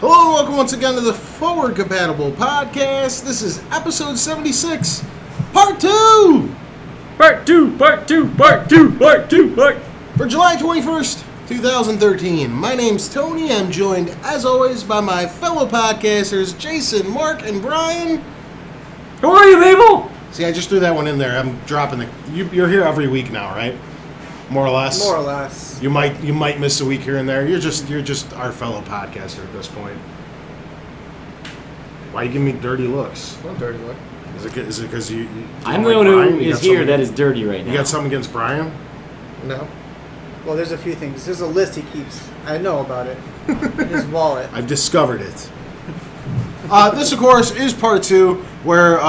Hello and welcome once again to the FwdCompatible podcast. This is episode 76, part 2! Part 2! For July 21st, 2013. My name's Tony. I'm joined, as always, by my fellow podcasters, Jason, Mark, and Brian. Who are you, people? See, I just threw that one in there. I'm dropping the... You're here every week now, right? More or less? More or less. You might miss a week here and there. You're just our fellow podcaster at this point. Why you giving me dirty looks? No dirty look. Is it because you I'm the one who is here that is dirty right now. You got something against Brian? No. Well, there's a few things. There's a list he keeps. I know about it. In his wallet. I've discovered it. This, of course, is part 2, where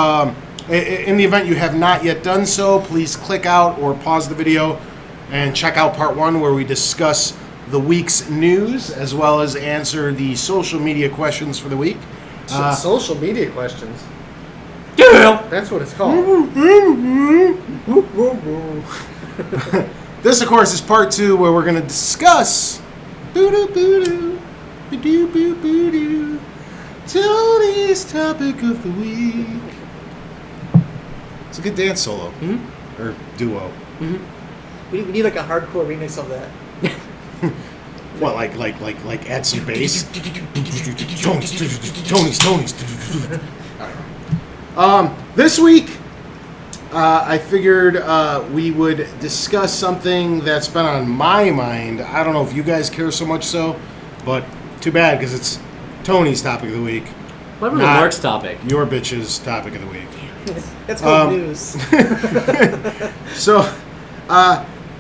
in the event you have not yet done so, please click out or pause the video and check out part 1, where we discuss the week's news as well as answer the social media questions for the week. Social media questions. Yeah. That's what it's called. This, of course, is part 2, where we're going to discuss Tony's topic of the week. It's a good dance solo. Mm-hmm. Or duo. Mm-hmm. We need like a hardcore remix of that. What, like add some bass? Tony's. This week, I figured we would discuss something that's been on my mind. I don't know if you guys care so much so, but too bad, because it's Tony's topic of the week. What about Mark's topic? Your bitch's topic of the week. That's called news. So,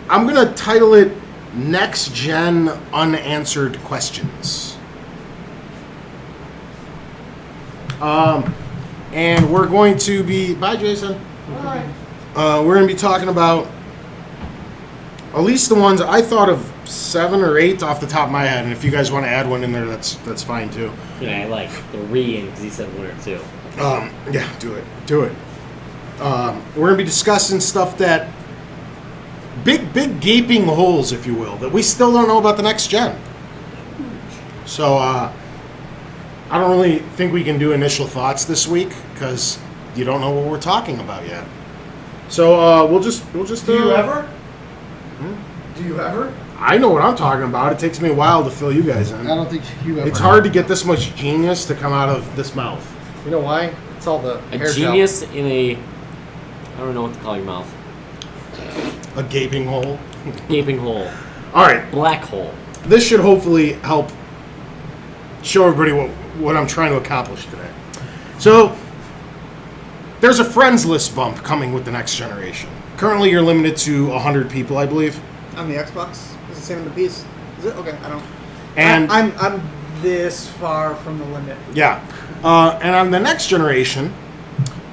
I'm going to title it Next Gen Unanswered Questions. And we're going to be... Bye, Jason. Bye. We're going to be talking about at least the ones I thought of 7 or 8 off the top of my head. And if you guys want to add one in there, that's fine too. Yeah, I like 3 because he said 1 or 2. Yeah, do it. We're going to be discussing stuff that... Big gaping holes, if you will, that we still don't know about the next gen. So, I don't really think we can do initial thoughts this week, because you don't know what we're talking about yet. So, we'll just... Do you ever? Do you ever? I know what I'm talking about. It takes me a while to fill you guys in. I don't think you ever. It's hard to get this much genius to come out of this mouth. You know why? It's all the A hair genius in a... I don't know what to call your mouth. A gaping hole. Gaping hole. All right. Black hole. This should hopefully help show everybody what I'm trying to accomplish today. So, there's a friends list bump coming with the next generation. Currently, you're limited to 100 people, I believe. On the Xbox? Is it the same on the PS? Is it? Okay, I don't... And I'm this far from the limit. yeah. And on the next generation,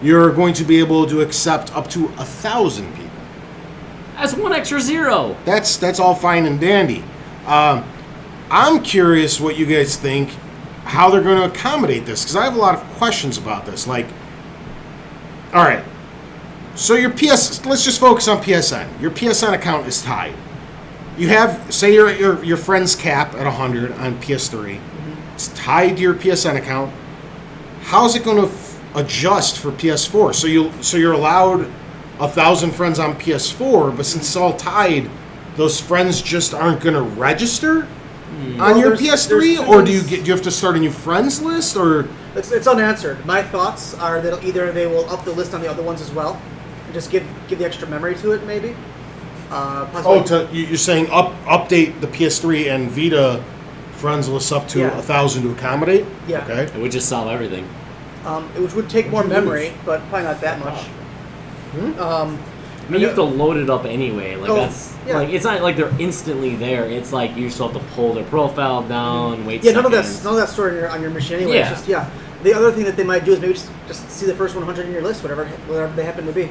you're going to be able to accept up to 1,000 people. That's 1 extra 0. That's all fine and dandy. I'm curious what you guys think, how they're going to accommodate this, because I have a lot of questions about this. Like, all right, so let's just focus on PSN. Your PSN account is tied. You have, say you're at your friend's cap at 100 on PS3. Mm-hmm. It's tied to your PSN account. How's it going to adjust for PS4? So you're allowed 1,000 friends on PS4, but since it's all tied, those friends just aren't going to register on your PS3, or do you have to start a new friends list, or it's unanswered. My thoughts are that either they will up the list on the other ones as well, and just give the extra memory to it, maybe. You're saying update the PS3 and Vita friends list up to 1,000 to accommodate? Yeah. Okay. It would just solve everything. Which would take more memory, but probably not that much. I mean, you have to load it up anyway. Like like it's not like they're instantly there. It's like you still have to pull their profile down, wait. Yeah, none of that's stored on your machine anyway. Yeah. It's just The other thing that they might do is maybe just see the first 100 in your list, whatever they happen to be.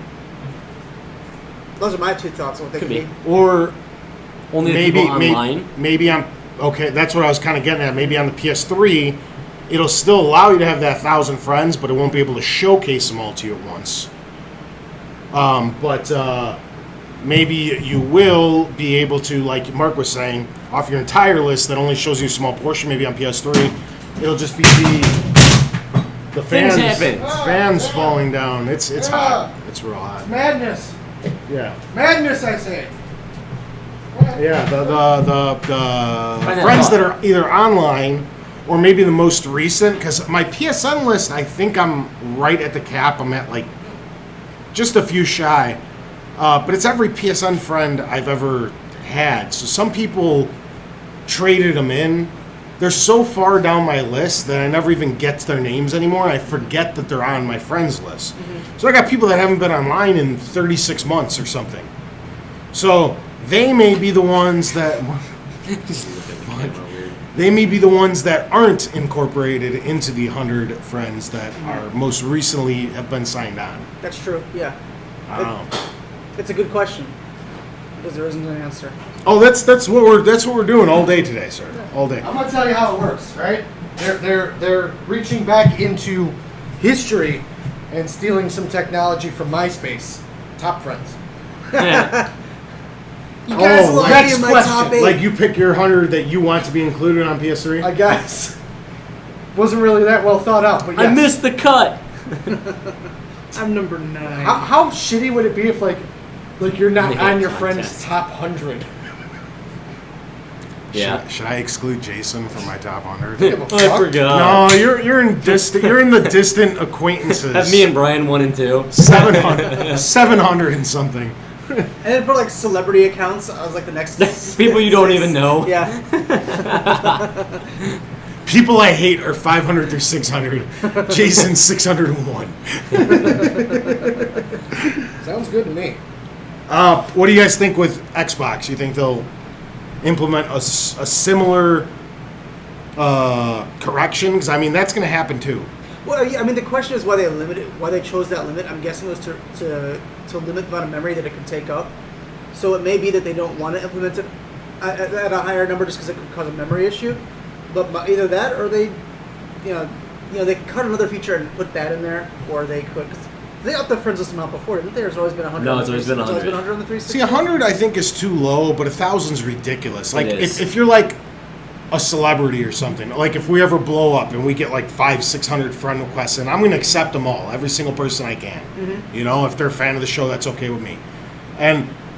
Those are my 2 thoughts on what they could be. Or only people online. Maybe okay. That's what I was kind of getting at. Maybe on the PS3, it'll still allow you to have that 1,000 friends, but it won't be able to showcase them all to you at once. But maybe you will be able to, like Mark was saying, off your entire list that only shows you a small portion, maybe on PS3, it'll just be the Things fans, happen. fans falling down. It's hot. It's real hot. Madness. Yeah. Madness, I say. Yeah, the Find that friends thought. that are either online or maybe the most recent, because my PSN list, I think I'm right at the cap. I'm at like just a few shy. But it's every PSN friend I've ever had. So some people traded them in. They're so far down my list that I never even get to their names anymore. I forget that they're on my friends list. So I got people that haven't been online in 36 months or something. So they may be the ones that aren't incorporated into the 100 friends that are most recently have been signed on. That's true. Yeah. I don't know. It's a good question because there isn't an answer. Oh, that's what we're doing all day today, sir. All day. I'm gonna tell you how it works, right? They're reaching back into history and stealing some technology from MySpace. Top friends. Yeah. You guys love next me in my question. top 8. Like you pick your 100 that you want to be included on PS3. I guess. Wasn't really that well thought out, but yes. I missed the cut. I'm number 9. How shitty would it be if like you're not Make on a your friend's contest. top 100? Yeah. Should I exclude Jason from my top 100? Give a I fuck. forgot. No, you're in the distant acquaintances. Have me and Brian 1 and 2. 700 and something. And then put like celebrity accounts. I was like the next People you don't even know. Yeah. People I hate are 500 through 600. Jason's 601. Sounds good to me. What do you guys think with Xbox? You think they'll implement a similar correction? Because I mean that's going to happen too. Well, yeah, I mean, the question is why they why they chose that limit. I'm guessing it was to limit the amount of memory that it could take up. So it may be that they don't want to implement it at a higher number just because it could cause a memory issue. But either that, or they, they cut another feature and put that in there, or they could. Cause they upped the friends list amount before, didn't they? There's always been 100. No, it's always been 100. It's always been 100 on the 360. See, 100 I think is too low, but 1,000 is ridiculous. Like It is. if you're like a celebrity or something, like if we ever blow up and we get like 500-600 friend requests, and I'm going to accept them all, every single person I can. Mm-hmm. If they're a fan of the show, that's okay with me.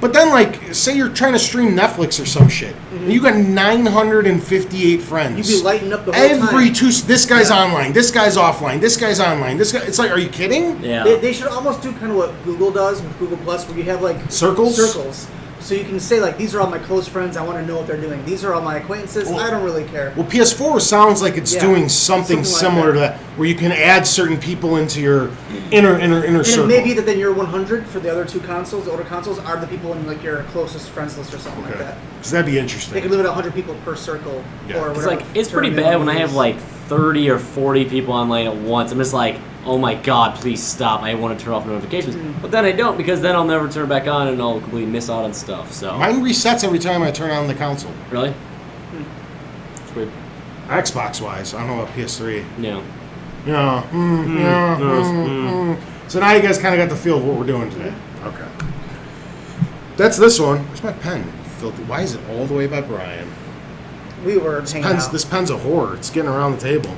But then, like, say you're trying to stream Netflix or some shit, and you got 958 friends. You'd be lighting up the whole time. This guy's online, this guy's offline, this guy's online, this guy. It's like, are you kidding? Yeah. They should almost do kind of what Google does with Google Plus, where you have like Circles? So you can say like, these are all my close friends. I want to know what they're doing. These are all my acquaintances. Well- I don't really care. Well, PS4 sounds like it's Yeah, doing something something like similar that. to that, where you can add certain people into your inner And circle. it may be that then your 100 for the other two consoles, the older consoles, are the people in like your closest friends list or something like that. Because that'd be They interesting. could limit 100 people per circle Yeah. or It's whatever. like it's pretty term bad they when I use. have like 30 or 40 people online at once. I'm just like, oh my god, please stop. I want to turn off notifications. But then I don't, because then I'll never turn it back on and I'll completely miss out on stuff. So Mine resets every time I turn on the console. really? It's weird. Xbox wise, I don't know about PS3. Yeah. Yeah. So now you guys kind of got the feel of what we're doing today. Okay. That's this one. Where's my pen? Filthy. Why is it all the way by Brian? We were hanging out. This pen's a horror. It's getting around the table.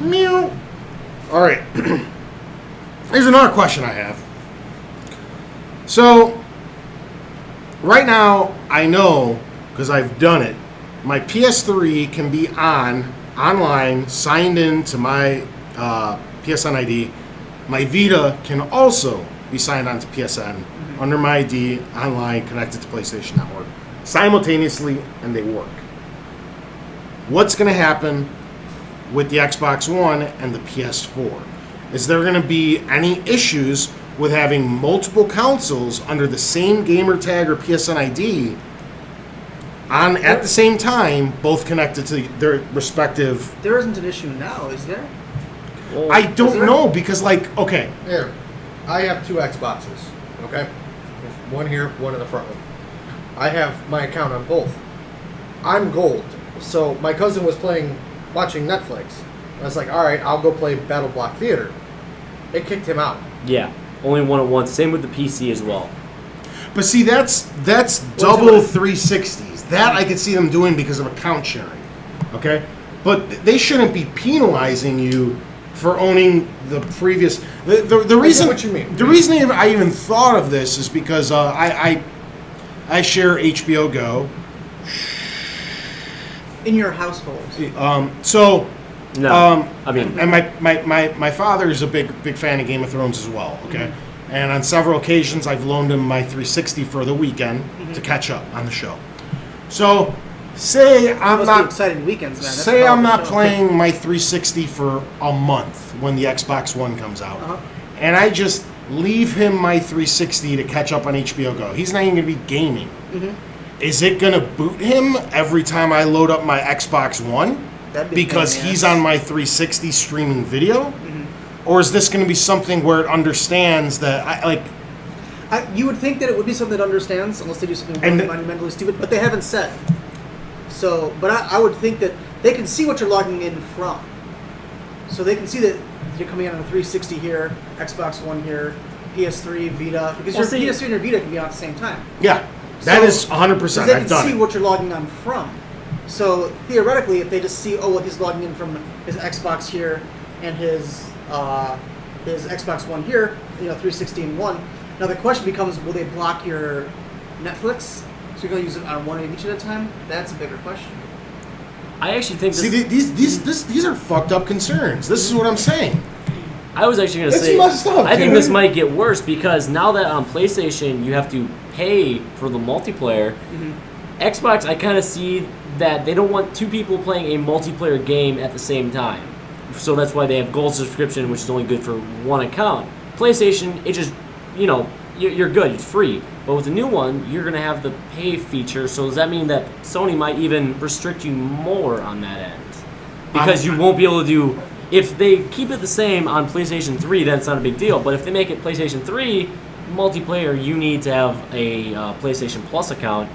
Meow. All right. Here's another question I have. So, right now, I know, because I've done it, my PS3 can be online, signed in to my PSN ID. My Vita can also be signed on to PSN under my ID, online, connected to PlayStation Network, simultaneously, and they work. What's going to happen with the Xbox One and the PS4? Is there going to be any issues with having multiple consoles under the same gamer tag or PSN ID at the same time, both connected to their respective? There isn't an issue now, is there? Well, I Is don't there? know, because like, okay, Here, I have 2 Xboxes. Okay, there's one here, one in the front one. I have my account on both. I'm gold, so my cousin was watching Netflix. I was like, all right, I'll go play Battle Block Theater. It kicked him out. yeah. Only one at once. Same with the PC as well. but see, that's double 360s. That I could see them doing because of account sharing. Okay, but they shouldn't be penalizing you for owning the previous. The reason what you mean. The reason I even thought of this is because I share HBO Go. In your household. So. No, I mean, and my father is a big fan of Game of Thrones as well. Okay, and on several occasions I've loaned him my 360 for the weekend to catch up on the show. So, say I'm Must be not exciting weekends, man. That's say a I'm not powerful show. playing my 360 for a month when the Xbox One comes out, and I just leave him my 360 to catch up on HBO Go. He's not even going to be gaming. Is it going to boot him every time I load up my Xbox One? That'd be Because pain in the he's ass. on my 360 streaming video? Or is this going to be something where it understands that You would think that it would be something that understands, unless they do something And- monumentally stupid, but they haven't said. So, but I would think that they can see what you're logging in from. So they can see that you're coming in on a 360 here, Xbox One here, PS3, Vita, because Well, your see- PS3 and your Vita can be on at the same time. yeah, that So- is 100%. They I've can done see it. what you're logging on from. So theoretically, if they just see, oh, well, he's logging in from his Xbox here and his Xbox One here, 360 and one. Now the question becomes, will they block your Netflix? So you're going to use it on one of each at a time? That's a bigger question. I actually think See, this, these are fucked up concerns. This is what I'm saying. I was actually going to It's say, messed up, I think dude. this might get worse because now that on PlayStation you have to pay for the multiplayer, Xbox, I kind of see that they don't want two people playing a multiplayer game at the same time. So that's why they have gold subscription, which is only good for one account. PlayStation, it just, you're good, it's free. But with the new one, you're going to have the pay feature. So does that mean that Sony might even restrict you more on that end? Because you won't be able to do... If they keep it the same on PlayStation 3, then it's not a big deal. But if they make it PlayStation 3 multiplayer, you need to have a PlayStation Plus account.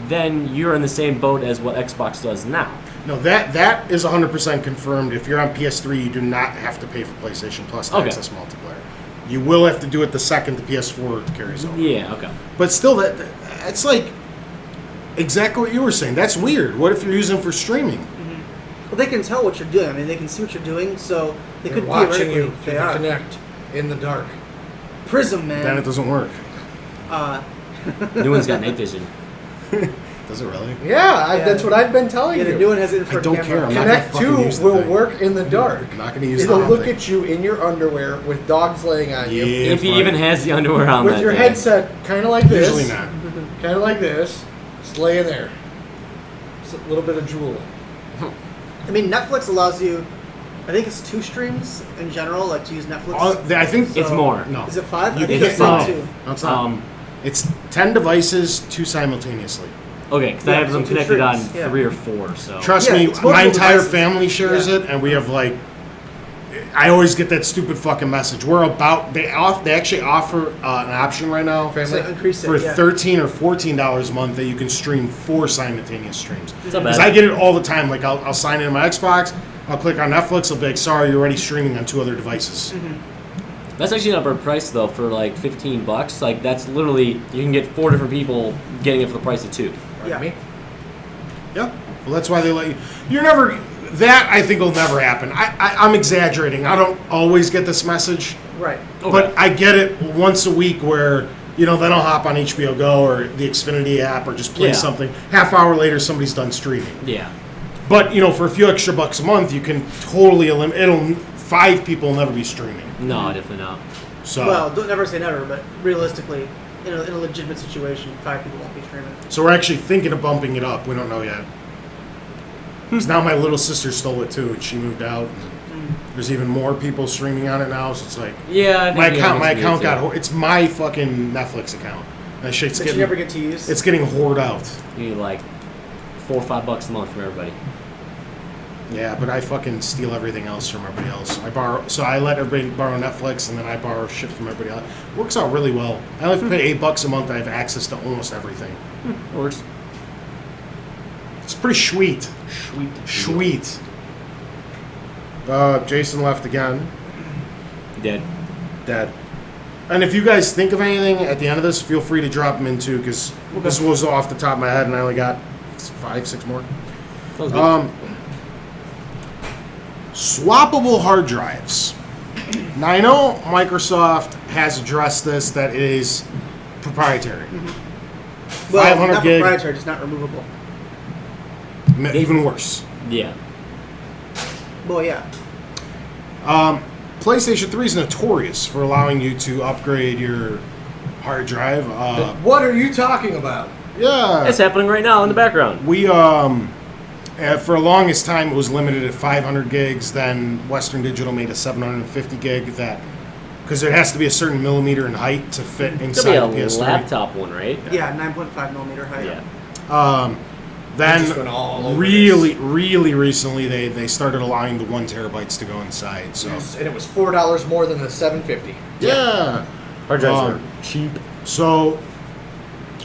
Then you're in the same boat as what Xbox does now. No, that is 100% confirmed. If you're on PS3, you do not have to pay for PlayStation Plus to Okay. access multiplayer. You will have to do it the second the PS4 carries over. Yeah, okay. But still, that's like exactly what you were saying. That's weird. What if you're using it for streaming? Well, they can tell what you're doing. I mean, they can see what you're doing, so they They're could watching you theoretically, through they the are. Connect in the dark. Prism, man. Then it doesn't work. New one's got night vision. Does it really? Yeah, that's what I've been telling Yeah, you. the new one has infrared I don't camera. care. I'm not Connect gonna fucking 2 use the will thing. work in the dark. I'm not going to use It'll the look thing. at you in your underwear with dogs laying on you. Yeah, If he fine. even has the underwear on With that your day. headset kind of like this. Usually not. Kind of like this. Just laying there. Just a little bit of drool. I mean, Netflix allows you, I think it's 2 streams in general, like to use Netflix. I think It's more. No. Is it 5? You I think can't- it's no. 2. No, it's not. It's 10 devices, 2 simultaneously. Okay, because I Yeah, have them so two connected on streams, yeah. 3 or 4, so... Trust Yeah, me, it's multiple my entire devices. family shares Yeah. it, and we have like. I always get that stupid fucking message. They actually offer an option right now Family. So increase it, for yeah. $13 or $14 a month that you can stream 4 simultaneous streams. It's not Because bad. I get it all the time. Like I'll sign in my Xbox, I'll click on Netflix, I'll be like, sorry, you're already streaming on 2 other devices. That's actually not a bad price, though, for like $15. Like, that's literally... You can get 4 different people getting it for the price of 2. Yeah. Me? Yeah. Well, that's why they let you. You're never. That I think will never happen. I'm exaggerating. I don't always get this message, Right. but I get it once a week where then I'll hop on HBO Go or the Xfinity app or just play Yeah. something. Half hour later, somebody's done streaming. Yeah. But for a few extra bucks a month, you can totally eliminate. 5 people will never be streaming. No, definitely not. So. Well, don't never say never, but realistically, in a legitimate situation, 5 people won't be streaming. So we're actually thinking of bumping it up. We don't know yet. Because now my little sister stole it too, and she moved out. And there's even more people streaming on it now, so it's like Yeah, I think my yeah, account. My that's me account too. got. It's my fucking Netflix account. That shit's That you getting. never get to use. It's getting hoarded out. You need like $4 or $5 a month from everybody. Yeah, but I fucking steal everything else from everybody else. I let everybody borrow Netflix, and then I borrow shit from everybody else. Works out really well. I only have to pay $8 a month. I have access to almost everything. Works. It's pretty sweet. Sweet. Jason left again. Dead. Dead. And if you guys think of anything at the end of this, feel free to drop them in too, because this was off the top of my head, and I only got 5, 6 more. That was good. Swappable hard drives. Now I know Microsoft has addressed this, that it is proprietary. Well, 500 not gig. proprietary, just not removable. Even worse. Yeah. Well, yeah. PlayStation 3 is notorious for allowing you to upgrade your hard drive. What are you talking about? Yeah. It's happening right now in the background. We, for the longest time, it was limited at 500 gigs. Then Western Digital made a 750 gig that, because it has to be a certain millimeter in height to fit It's inside gonna the be a PS3. laptop one, right? Yeah, 9.5 millimeter height. Yeah. Then just went all over really recently, they started allowing the 1 terabytes to go inside. So And it was $4 more than the 750. yeah. Hard drives are cheap. So,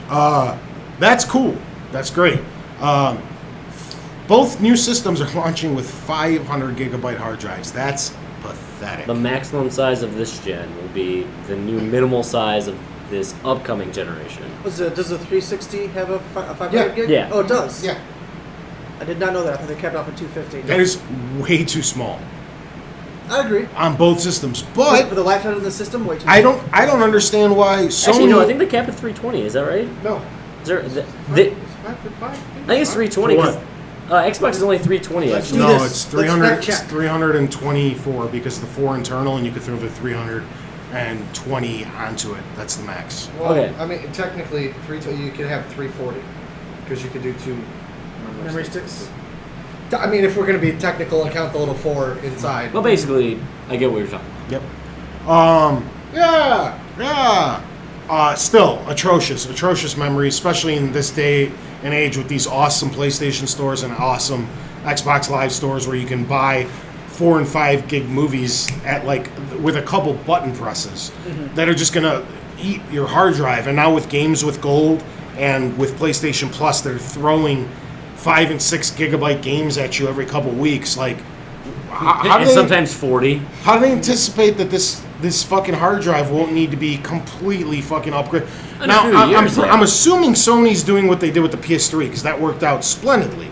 that's cool. That's great. Both new systems are launching with 500 gigabyte hard drives. That's pathetic. The maximum size of this gen will be the new minimal size of this upcoming generation. Does the 360 have a 500 Yeah. gig? Yeah. Oh, it does? Yeah. I did not know that. I thought they kept off at 250. That is way too small I agree. on both systems. For But the lifetime of the system, way too I small. don't understand why Sony. Actually, no, I think they cap at 320. Is that right? No. Is there, It's I think it's 320 For because Xbox is only 320. Let's Actually. do No, this. it's Let's 300. fact It's check. 324 because the 4 internal, and you could throw the 320 onto it. That's the max. Well, Okay. I mean, technically, you could have 340 because you could do 2 Memory sticks. I mean, if we're going to be technical and count the little 4 inside. Well, basically, I get what you're talking about. Yep. Yeah. Still atrocious memory, especially in this day and age with these awesome PlayStation stores and awesome Xbox Live stores where you can buy 4 and 5 gig movies at with a couple button presses that are just gonna eat your hard drive. And now with games with gold and with PlayStation Plus, they're throwing 5 and 6 gigabyte games at you every couple weeks. How do And they, sometimes 40. how do they anticipate that this fucking hard drive won't need to be completely fucking upgraded? In a Now, few years, yeah. I'm assuming Sony's doing what they did with the PS3 because that worked out splendidly.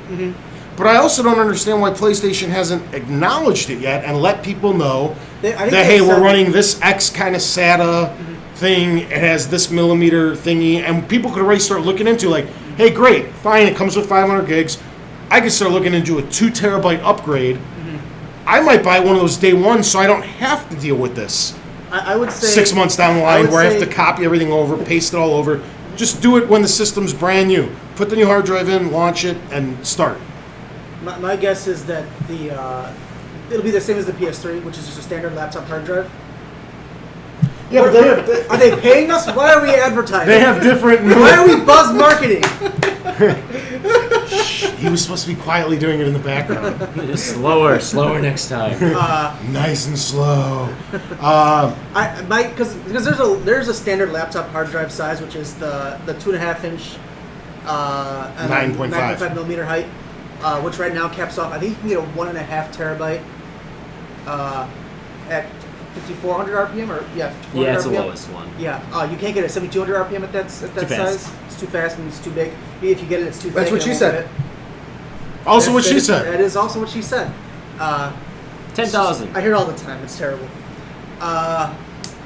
But I also don't understand why PlayStation hasn't acknowledged it yet and let people know I think that, they hey, we're said- running this X kind of SATA thing. It has this millimeter thingy. And people could already start looking into hey, great, fine, it comes with 500 gigs. I could start looking into a 2 terabyte upgrade. I might buy one of those day one so I don't have to deal with this I would say 6 months down the I line would where I have say- to copy everything over, paste it all over. Just do it when the system's brand new. Put the new hard drive in, launch it, and start. My guess is that it'll be the same as the PS3, which is just a standard laptop hard drive. Yeah, but Are they paying us? Why are we advertising? they have different. Why are we buzz marketing? He was supposed to be quietly doing it in the background. Slower next time. Nice and slow. Because there's a standard laptop hard drive size, which is the 2.5 inch, 9.5. 9.5 millimeter height, which right now caps off. I think you can get a 1.5 terabyte at 5,400 RPM or Yeah, 5,400 it's the RPM. lowest one. Yeah, you can't get a 7,200 RPM at that Too size. fast. It's too fast and it's too big. If you get it, it's too thick. That's what and she it won't said. fit. Also, what she That said. is also what she said. 10,000. I hear it all the time. It's terrible.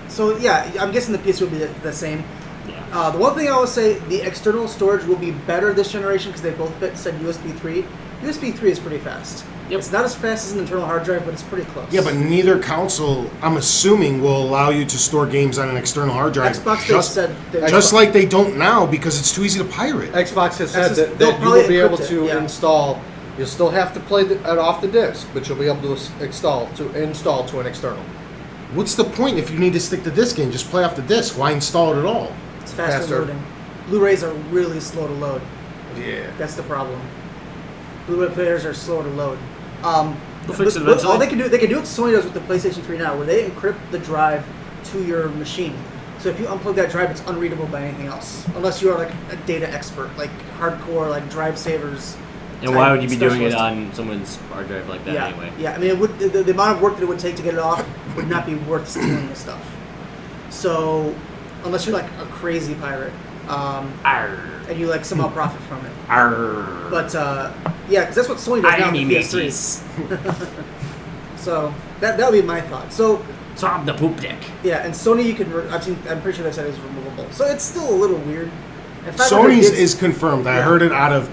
So yeah, I'm guessing the PS will be the same. Yeah. The one thing I will say, the external storage will be better this generation because they both said USB 3. USB 3 is pretty fast. Yep. It's not as fast as an internal hard drive, but it's pretty close. Yeah, but neither console, I'm assuming, will allow you to store games on an external hard drive. Xbox, just, they said just like they don't now because it's too easy to pirate. Xbox has said They'll that you probably will be able encrypt it, to yeah. install. You'll still have to play it off the disc, but you'll be able to install to an external. What's the point if you need to stick the disc in? Just play off the disc. Why install it at all? it's faster faster. loading. Blu-rays are really slow to load. Yeah. That's the problem. Blu-ray players are slow to load. They'll fix it but all eventually. they can do what Sony does with the PlayStation 3 now, where they encrypt the drive to your machine. So if you unplug that drive, it's unreadable by anything else, unless you are like a data expert, like hardcore, like drive savers. And why would you be doing it specialist. on someone's hard drive like that Yeah, anyway? yeah. I mean, it would, the amount of work that it would take to get it off would not be worth stealing the stuff. So, unless you're like a crazy pirate, Arr. and you like somehow profit from it. Arr. But yeah, because that's what Sony does now with Irony the PS3. mateys. So that would be my thought. So Swap the poop deck. yeah, and Sony you can. I'm pretty sure they said it's removable. So it's still a little weird. And 500 Sony's gigs- is confirmed. I Yeah. heard it out of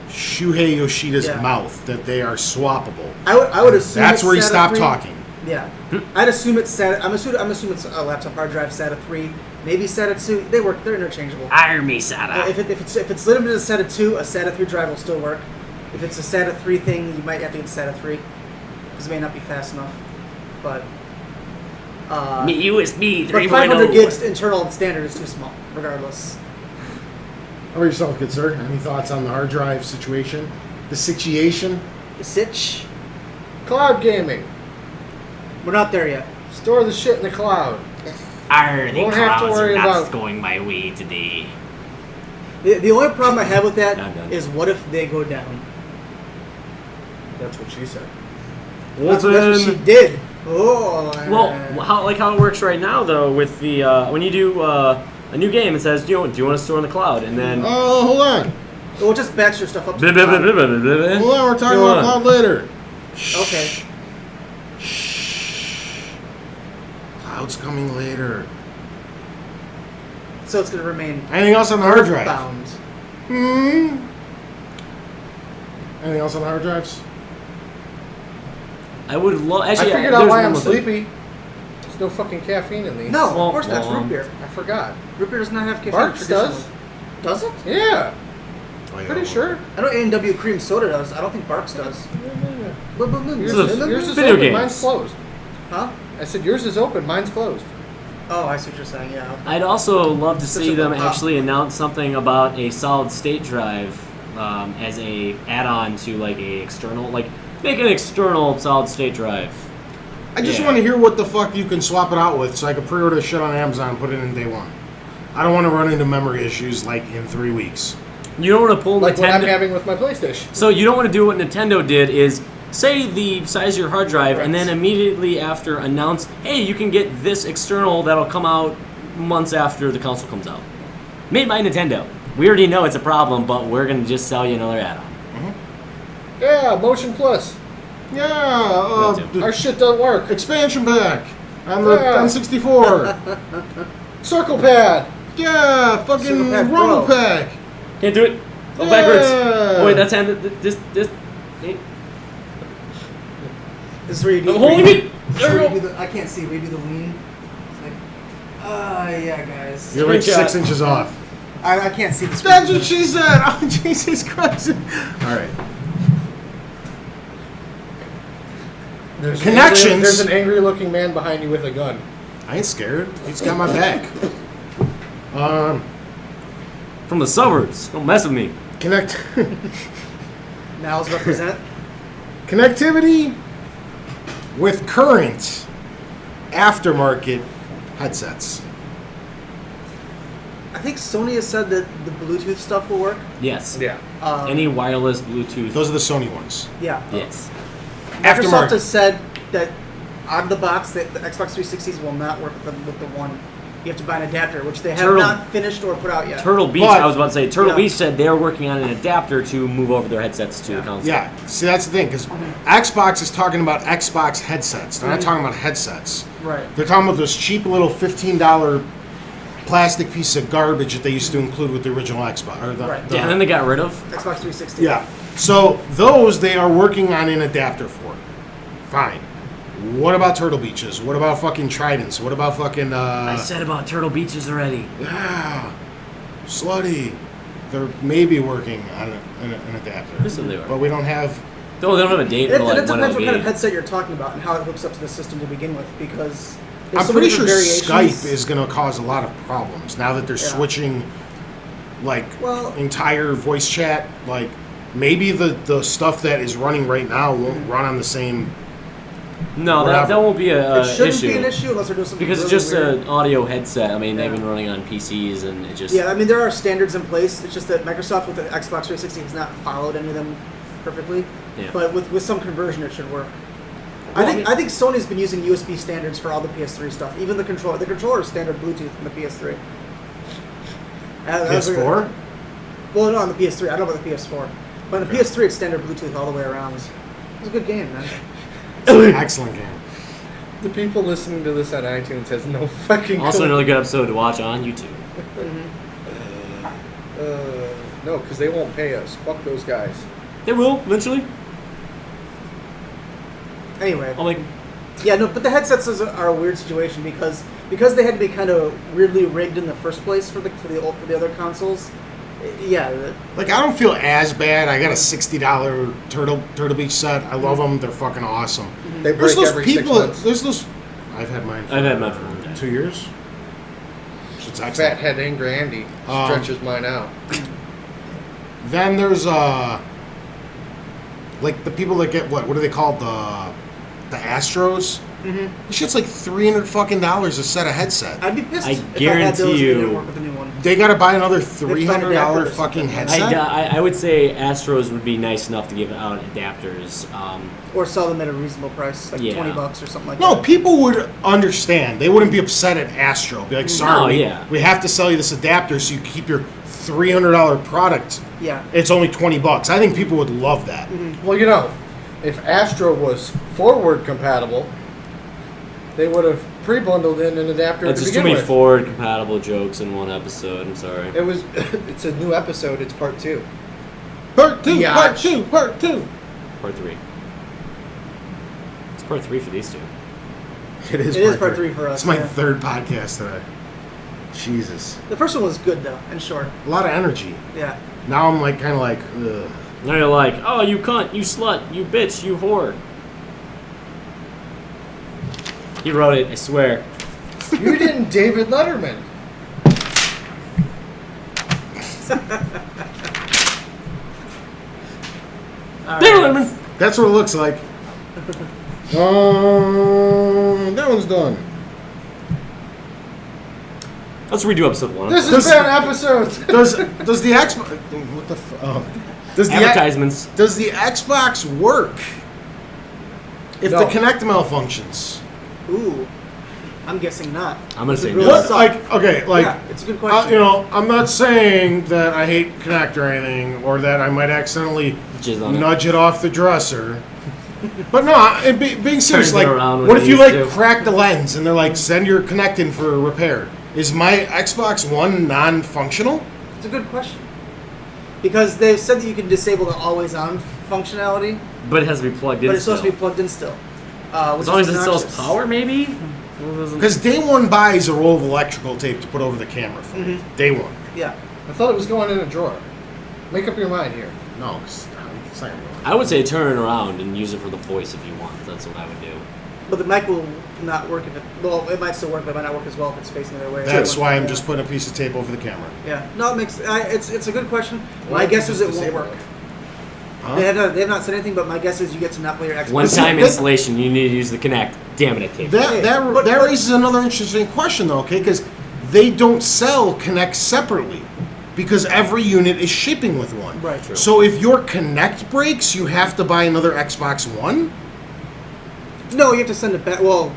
Shuhei Yoshida's Yeah. mouth that they are swappable. I would assume That's it's where he SATA stopped 3. talking. Yeah, I'd assume it's SATA. I'm assuming it's a laptop hard drive SATA 3, maybe SATA 2. They work. They're interchangeable. Army SATA. If it's limited to SATA 2, a SATA 3 drive will still work. If it's a SATA 3 thing, you might have to get SATA 3 because it may not be fast enough. But USB but 3.0. 500 gigs internal and standard is too small, regardless. How about yourself, good sir? Any thoughts on the hard drive situation? The situation? The Sitch, Cloud gaming. we're not there yet. Store the shit in the cloud. The Won't have to clouds worry are not about- going my way today. The only problem I have with that I'm done. is what if they go down? That's what she said. That's what she did. Oh. Well, how it works right now though with the when you do a new game, it says do you want to store in the cloud, and then Oh, hold on. We'll just batch your stuff up. To blah, the blah, blah, cloud. blah, blah, blah, blah. Hold on, we're talking Go about on. cloud later. Okay. Cloud's coming later. So it's going to remain Anything else on the hard drive? bound. Anything else on the hard drives? I would love. I Actually, figured out there's why one I'm more thing. sleepy. There's no fucking caffeine in these. No, Well, of course not. It's well, root beer. I forgot. Root beer does not have caffeine. Barks does. traditionally. Does it? Yeah. Oh, yeah. Pretty sure. I know A&W cream soda does. I don't think Barks does. Yours This is yours is video open. games. Mine's closed. Huh? I said yours is open. Mine's closed. Oh, I see what you're saying. Yeah. Okay. I'd also love to Such see a them good pop. actually announce something about a solid state drive as a add-on to like a external, like make an external solid state drive. I just Yeah. want to hear what the fuck you can swap it out with so I can pre-order shit on Amazon and put it in day one. I don't want to run into memory issues like in 3 weeks. You don't want to pull Like what I'm Nintendo. having with my PlayStation. So you don't want to do what Nintendo did is say the size of your hard drive and then immediately after announce, hey, you can get this external that'll come out months after the console comes out. Made by Nintendo. We already know it's a problem, but we're going to just sell you another add-on. Yeah, Motion Plus. Yeah, That too. Our shit doesn't work. expansion pack on the Yeah. N64. Circle pad. Yeah, fucking Super Pack rumble Pro. pack. Can't do it. Oh, backwards. Yeah. Oh, wait, that's hand. This. This is where you do. I'm holding where you- it. this is There where we you go. do the- I can't see. Where you do the lean. It's like, yeah, guys. You're like Screenshot. 6 inches off. I can't see the screen. That's what she said. Oh, Jesus Christ. All right. There's Connections. There's an angry looking man behind you with a gun. I ain't scared. He's got my back. From the suburbs. Don't mess with me. Connect. Now's represent. Connectivity with current aftermarket headsets. I think Sony has said that the Bluetooth stuff will work. Yes. Yeah. Any wireless Bluetooth. Those are the Sony ones. Yeah. Yes. Microsoft Aftermarket. has said that out of the box, that the Xbox 360s will not work with the one. You have to buy an adapter, which they have Turtle- not finished or put out yet. Turtle Beach, But- I was about to say, Turtle Yeah. Beach said they're working on an adapter to move over their headsets to the console. Yeah, see that's the thing, because Xbox is talking about Xbox headsets. They're not talking about headsets. Right. They're talking about those cheap little $15 plastic piece of garbage that they used to include with the original Xbox. Or the, Right. the- Yeah, and then they got rid of. Xbox 360. yeah. So those they are working on an adapter for. Fine. What about Turtle Beaches? What about fucking Tridents? What about fucking I said about Turtle Beaches already. yeah, slutty? They're maybe working on an adapter. Yes, they are. But we don't have. No, they don't have a date. It, until, like, it depends what kind of game. headset you're talking about and how it hooks up to the system to begin with, because there's I'm so pretty many sure different variations. Skype is going to cause a lot of problems now that they're Yeah. switching, like Well- entire voice chat. Like maybe the stuff that is running right now won't run on the same. No, Whatever. that won't be a It shouldn't issue. be an issue unless they're doing something Because it's really just weird. an audio headset. I mean, they've Yeah. been running on PCs, and it just Yeah, I mean there are standards in place. It's just that Microsoft with the Xbox 360 has not followed any of them perfectly. Yeah. But with some conversion, it should work. Well, I think Sony's been using USB standards for all the PS3 stuff. Even the controller. The controller is standard Bluetooth in the PS3. That was a- PS4. Well, no, on the PS3. I don't know about the PS4. But on the PS3, it's standard Bluetooth all the way around. It's a good game, man. It's an excellent game. The people listening to this on iTunes has no fucking Also, clue. another good episode to watch on YouTube. No, because they won't pay us. Fuck those guys. They will eventually. Anyway, I'll make. yeah, no, but the headsets are a weird situation because they had to be kind of weirdly rigged in the first place for the other consoles. Yeah, Like, I don't feel as bad. I got a $60 Turtle Beach set. I love them. They're fucking awesome. They There's break those every people. 6 months. There's those. I've had mine for 2 years. It's excellent. Fathead Angry Andy stretches mine out. Then there's like the people that get what do they call the Astros? Mm-hmm. This shit's like $300 a set of headset. I'd be pissed I if I had guarantee those and they you- didn't work with the new one. They got to buy another buy an $300 adapter or fucking something. headset. I would say Astros would be nice enough to give out adapters. Or sell them at a reasonable price, like Yeah. $20 or something like No, that. people would understand. They wouldn't be upset at Astro. Be like, sorry, yeah. we have to sell you this adapter so you keep your $300 product. Yeah. It's only $20. I think people would love that. Mm-hmm. Well, you know, if Astro was forward compatible, they would have pre-bundled in an adapter That's to just too begin many with. Ford compatible jokes in one episode. I'm sorry. It was. It's a new episode. It's part 2. Part two, Yeah. part two, part two. Part 3. It's part 3 for these two. It is It is part 3 for us. It's my yeah. third podcast today. Jesus. The first one was good though, and short. A lot of energy. Yeah. Now I'm like, kind of like, ugh. Now you're like, oh, you cunt, you slut, you bitch, you whore. He wrote it, I swear. You didn't David Letterman. All Damn, right. Letterman. That's what it looks like. That one's done. Let's redo episode 1. This has been episode. Does the Xbox? What the? Does the Advertisements. Does the Xbox work if No. the Kinect malfunctions? Ooh, I'm guessing not. I'm gonna This say would no. really What? suck. Like, okay, like, Yeah, it's a good question. you know, I'm not saying that I hate Kinect or anything, or that I might accidentally Jizz on it. nudge it off the dresser. But no, being serious, Turns it like, around when what it if you needs like to. crack the lens and they're like, send your Kinect in for a repair? Is my Xbox One non-functional? It's a good question. Because they've said that you can disable the always-on functionality, But it has to be plugged in. but it's supposed to still. be plugged in still. As long as it sells power, maybe? Because day one buys a roll of electrical tape to put over the camera for me. Day one. Yeah. I thought it was going in a drawer. Make up your mind here. No, it's not gonna go. I would say turn it around and use it for the voice if you want. That's what I would do. But the mic will not work if it... Well, it might still work, but it might not work as well if it's facing the other way. That's why I'm Yeah. just putting a piece of tape over the camera. Yeah. No, it makes... it's a good question. Why My don't you guess is just it won't disable work. it? Huh? They have not said anything, but my guess is you get to not play your Xbox. One-time that- installation, you need to use the Kinect. Damn it, I taped it. But- That raises another interesting question, though, okay? Because they don't sell Kinect separately because every unit is shipping with one. Right. True. So if your Kinect breaks, you have to buy another Xbox One? No, you have to send it back. Well,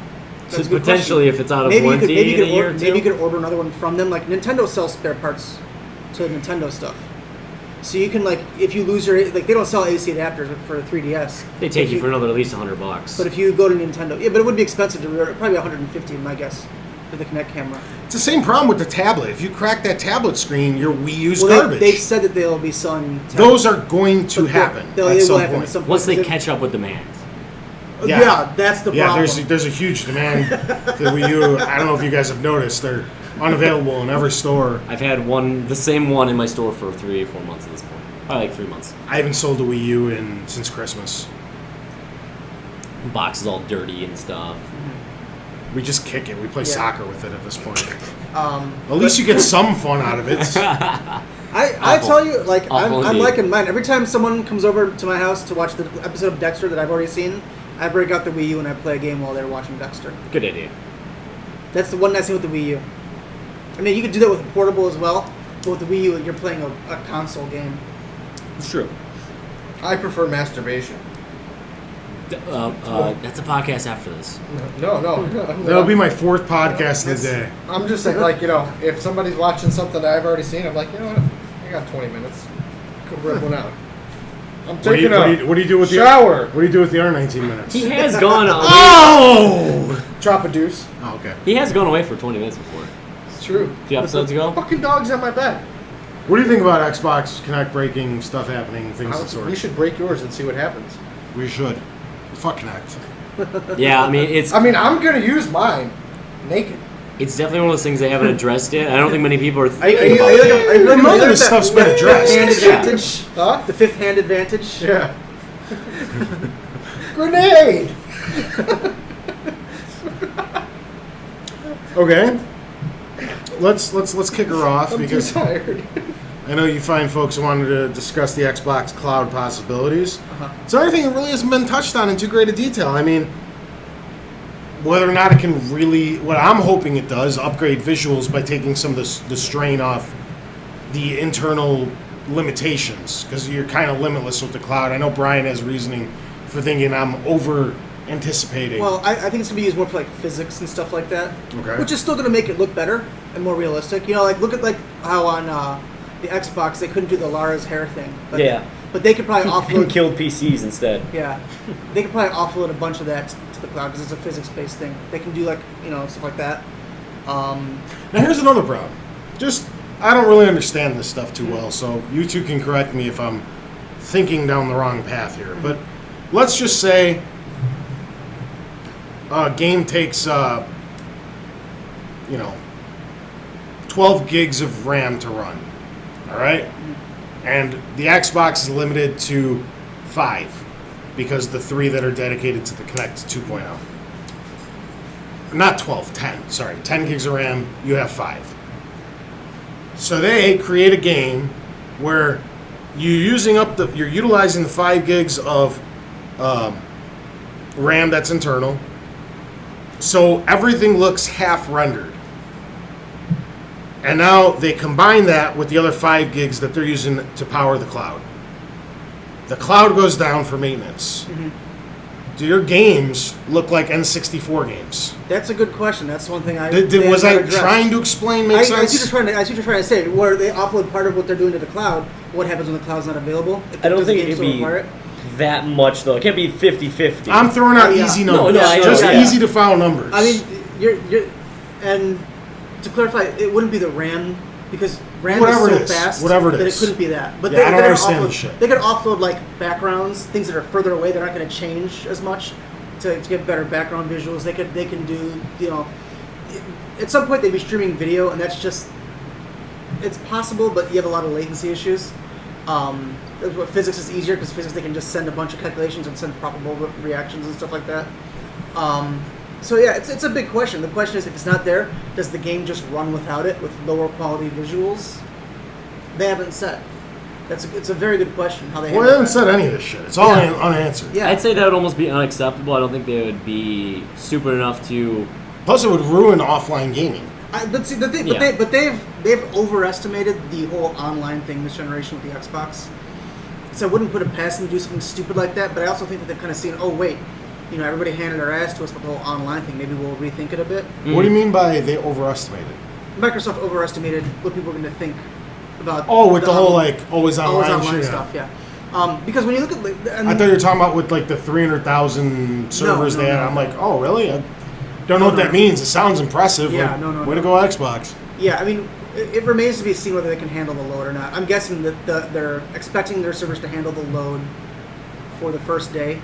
that's a good Potentially, question. if it's out of maybe you warranty could, maybe you in a could year order, or two. maybe you could order another one from them. Like Nintendo sells spare parts to Nintendo stuff, so you can like if you lose your like they don't sell AC adapters for 3DS. They take If you for another at least $100. But if you go to Nintendo, yeah, but it would be expensive to probably 150 in my guess for the Kinect camera. It's the same problem with the tablet. If you crack that tablet screen, your Wii U's Well, garbage. they've said that they'll be selling. Those are going to But happen they at will some happen point. at some point. once they because catch up with demand. yeah, that's the Yeah, problem. there's a huge demand. The Wii U, I don't know if you guys have noticed, they're unavailable in every store. I've had the same one in my store for 3 or 4 months at this point. Probably like 3 months. I haven't sold a Wii U since Christmas. The box is all dirty and stuff. We just kick it. We play Yeah. soccer with it at this point. At At least you get some fun out of it. I Awful. tell you, like, Awful I'm indeed. liking mine. Every time someone comes over to my house to watch the episode of Dexter that I've already seen, I break out the Wii U and I play a game while they're watching Dexter. Good idea. That's the one nice thing with the Wii U. I mean, you could do that with a portable as well, but with the Wii U, you're playing a console game. It's true. I prefer masturbation. That's a podcast after this. No. That'll be my fourth podcast of the day. I'm just saying, like, you know, if somebody's watching something that I've already seen, I'm like, you know what? I got 20 minutes. Could rip one out. I'm What do you, taking what do you do with shower. What do you do with the other 19 minutes? He has gone away. Oh! Drop a deuce. Oh, okay. He has gone away for 20 minutes before. It's true. A few episodes ago. Fucking dog's at my bed. What do you think about Xbox Connect breaking stuff happening, things of the sort? We should break yours and see what happens. We should. Fuck Connect. Yeah, I mean it's I'm gonna use mine naked. it's definitely one of those things they haven't addressed yet. I don't think many people are Are thinking you about it. None of this stuff's been addressed. Hand Yeah. advantage. Huh? The fifth hand advantage. Yeah. Grenade. Okay. Let's kick her off I'm too because tired. I know you fine folks wanted to discuss the Xbox Cloud possibilities. Uh-huh. It's another thing that really hasn't been touched on in too great a detail. I mean, whether or not it can really, what I'm hoping it does, upgrade visuals by taking some of the strain off the internal limitations, because you're kind of limitless with the cloud. I know Brian has reasoning for thinking I'm over anticipating. Well, I think it's gonna be used more for like physics and stuff like that. Okay. Which is still gonna make it look better and more realistic. You know, like look at like how on the Xbox they couldn't do the Lara's hair thing. But, Yeah. But they could probably And offload. killed PCs instead. Yeah. They could probably offload a bunch of that to the cloud because it's a physics-based thing. They can do like stuff like that. Now here's another problem. I don't really understand this stuff too well, so you two can correct me if I'm thinking down the wrong path here. But let's just say a game takes 12 gigs of RAM to run. All right? And the Xbox is limited to 5 because the 3 that are dedicated to the Kinect 2.0. Not 12, 10. Sorry, 10 gigs of RAM, you have 5. So they create a game where you're utilizing the 5 gigs of RAM that's internal. So everything looks half rendered. And now they combine that with the other 5 gigs that they're using to power the cloud. The cloud goes down for maintenance. Mm-hmm. Do your games look like N64 games? That's a good question. That's one thing I Was I addressed. trying to explain? Make I see sense? what you're trying to say. Where they offload part of what they're doing to the cloud. What happens when the cloud's not available? I don't Does the think game it'd still be require it? that much though. It can't be 50-50. I'm throwing out Yeah. easy No, numbers. I know, Just yeah. easy to file numbers. I mean, you're and to clarify, it wouldn't be the RAM because RAM Whatever is it so is. fast Whatever it that is. it couldn't be that. But Yeah, I don't could understand offload, this shit. They could offload like backgrounds, things that are further away that aren't going to change as much to get better background visuals. They can do at some point they'd be streaming video, and that's just it's possible, but you have a lot of latency issues. Physics is easier because physics they can just send a bunch of calculations and send probable reactions and stuff like that. So yeah, it's a big question. The question is, if it's not there, does the game just run without it with lower quality visuals? They haven't said. It's a very good question. How they well, they haven't said any of this shit. It's all unanswered. Yeah, I'd say that would almost be unacceptable. I don't think they would be stupid enough to. Plus, it would ruin offline gaming. But see the thing, Yeah. they've overestimated the whole online thing this generation with the Xbox. So I wouldn't put it past them to do something stupid like that. But I also think that they've kind of seen, oh wait, everybody handed their ass to us with the whole online thing. Maybe we'll rethink it a bit. What do you mean by they overestimated? Microsoft overestimated what people were going to think about. With the whole always online shit. stuff. Yeah. Because when you look at, I thought you were talking about with the 300,000 servers No, they had. no. I'm like, oh really? I don't know what that means. It sounds impressive. Yeah, Like, no. Way to go, Xbox. Yeah, I mean, it remains to be seen whether they can handle the load or not. I'm guessing that they're expecting their servers to handle the load for the first day,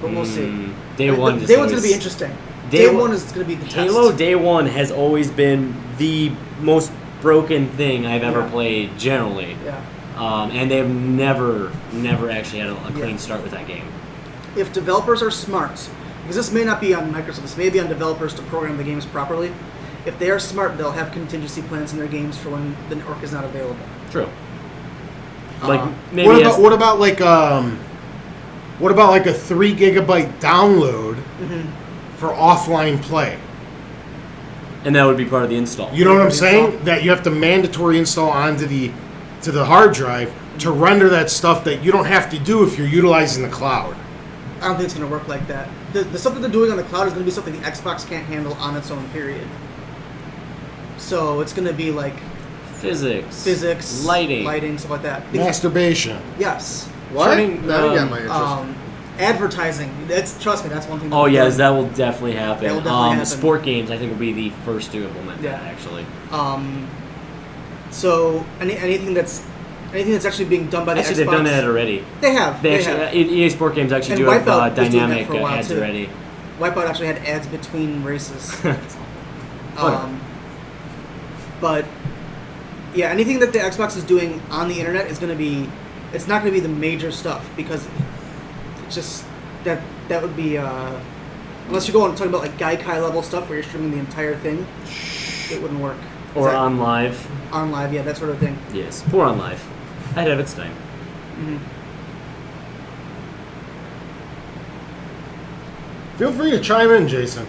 but we'll see. Day one. Day one's going to be interesting. Day one is going to be the Halo test. Day One has always been the most broken thing I've ever Yeah. played, generally. Yeah. And they've never actually had a clean Yeah. start with that game. If developers are smart, because this may not be on Microsoft, this may be on developers to program the games properly. If they are smart, they'll have contingency plans in their games for when the network is not available. True. Uh, Like maybe What about a 3 gigabyte download for offline play? and that would be part of the install. You know what I'm Install. saying? That you have to mandatory install onto the hard drive to render that stuff that you don't have to do if you're utilizing the cloud. I don't think it's going to work like that. The stuff that they're doing on the cloud is going to be something the Xbox can't handle on its own, period. So it's going to be like Physics, physics, lighting. stuff like that. Because- Masturbation. yes. What? turning, Now you got my interest. Advertising. Trust me, that's one thing. Oh yes, that will definitely happen. That will definitely happen. Sport games, I think, will be the first to implement Yeah. that. Actually, So anything that's actually being done by the actually, Xbox. they've done that already. They have. They have. actually, EA Sport games actually And do have Wipeout was doing that dynamic for a while, ads too. already. Wipeout actually had ads between races. Whatever. But yeah, anything that the Xbox is doing on the internet is going to be, it's not going to be the major stuff because it's just that would be unless you're going talking about like Gaikai level stuff where you're streaming the entire thing, it wouldn't work. Or on live. On live, yeah, that sort of thing. Yes, poor on live. I'd have its time. Feel free to chime in, Jason.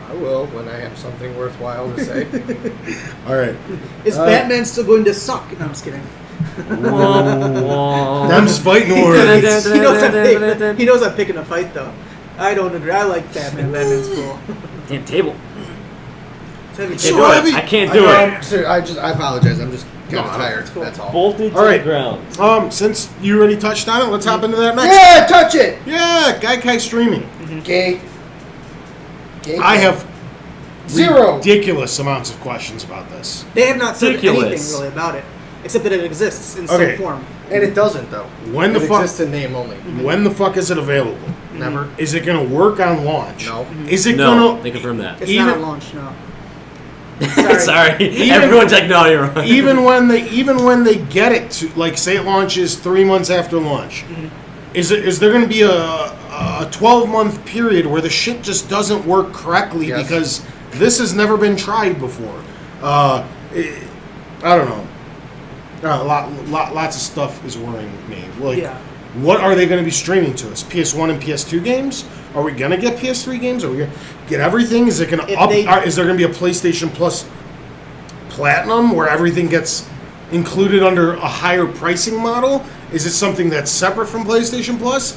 I will when I have something worthwhile to say. All right. Is Batman still going to suck? No, I'm just kidding. I'm just fighting words. He knows I'm picking a fight though. I don't agree. I like Batman. Batman's cool. Damn table. It's heavy. So do it. heavy. I can't do it. Sir, I apologize. I'm just kind of No, tired. it's cool. That's all. Bolted to All right. the ground. Since you already touched on it, let's hop into that next. Yeah, touch it. Yeah, Gaikai streaming. Gay. I have Zero. ridiculous amounts of questions about this. They have not said Ridiculous. anything really about it, except that it exists in Okay. some form. And it doesn't though. When the it fuck- exists in name only. When the fuck is it available? Never. Is it going to work on launch? No. Is it No, going they to confirm that. It's Even- not on launch, no. Sorry. Even- Everyone's like, no, you're wrong. even when they get it to, like, say it launches 3 months after launch? Is there going to be a 12-month period where the shit just doesn't work correctly Yes. because this has never been tried before? I don't know. Lots of stuff is worrying me. Like, Yeah. what are they going to be streaming to us? PS1 and PS2 games? Are we going to get PS3 games? Are we going to get everything? Is it going to If up? they- Is there going to be a PlayStation Plus Platinum where everything gets included under a higher pricing model? Is it something that's separate from PlayStation Plus?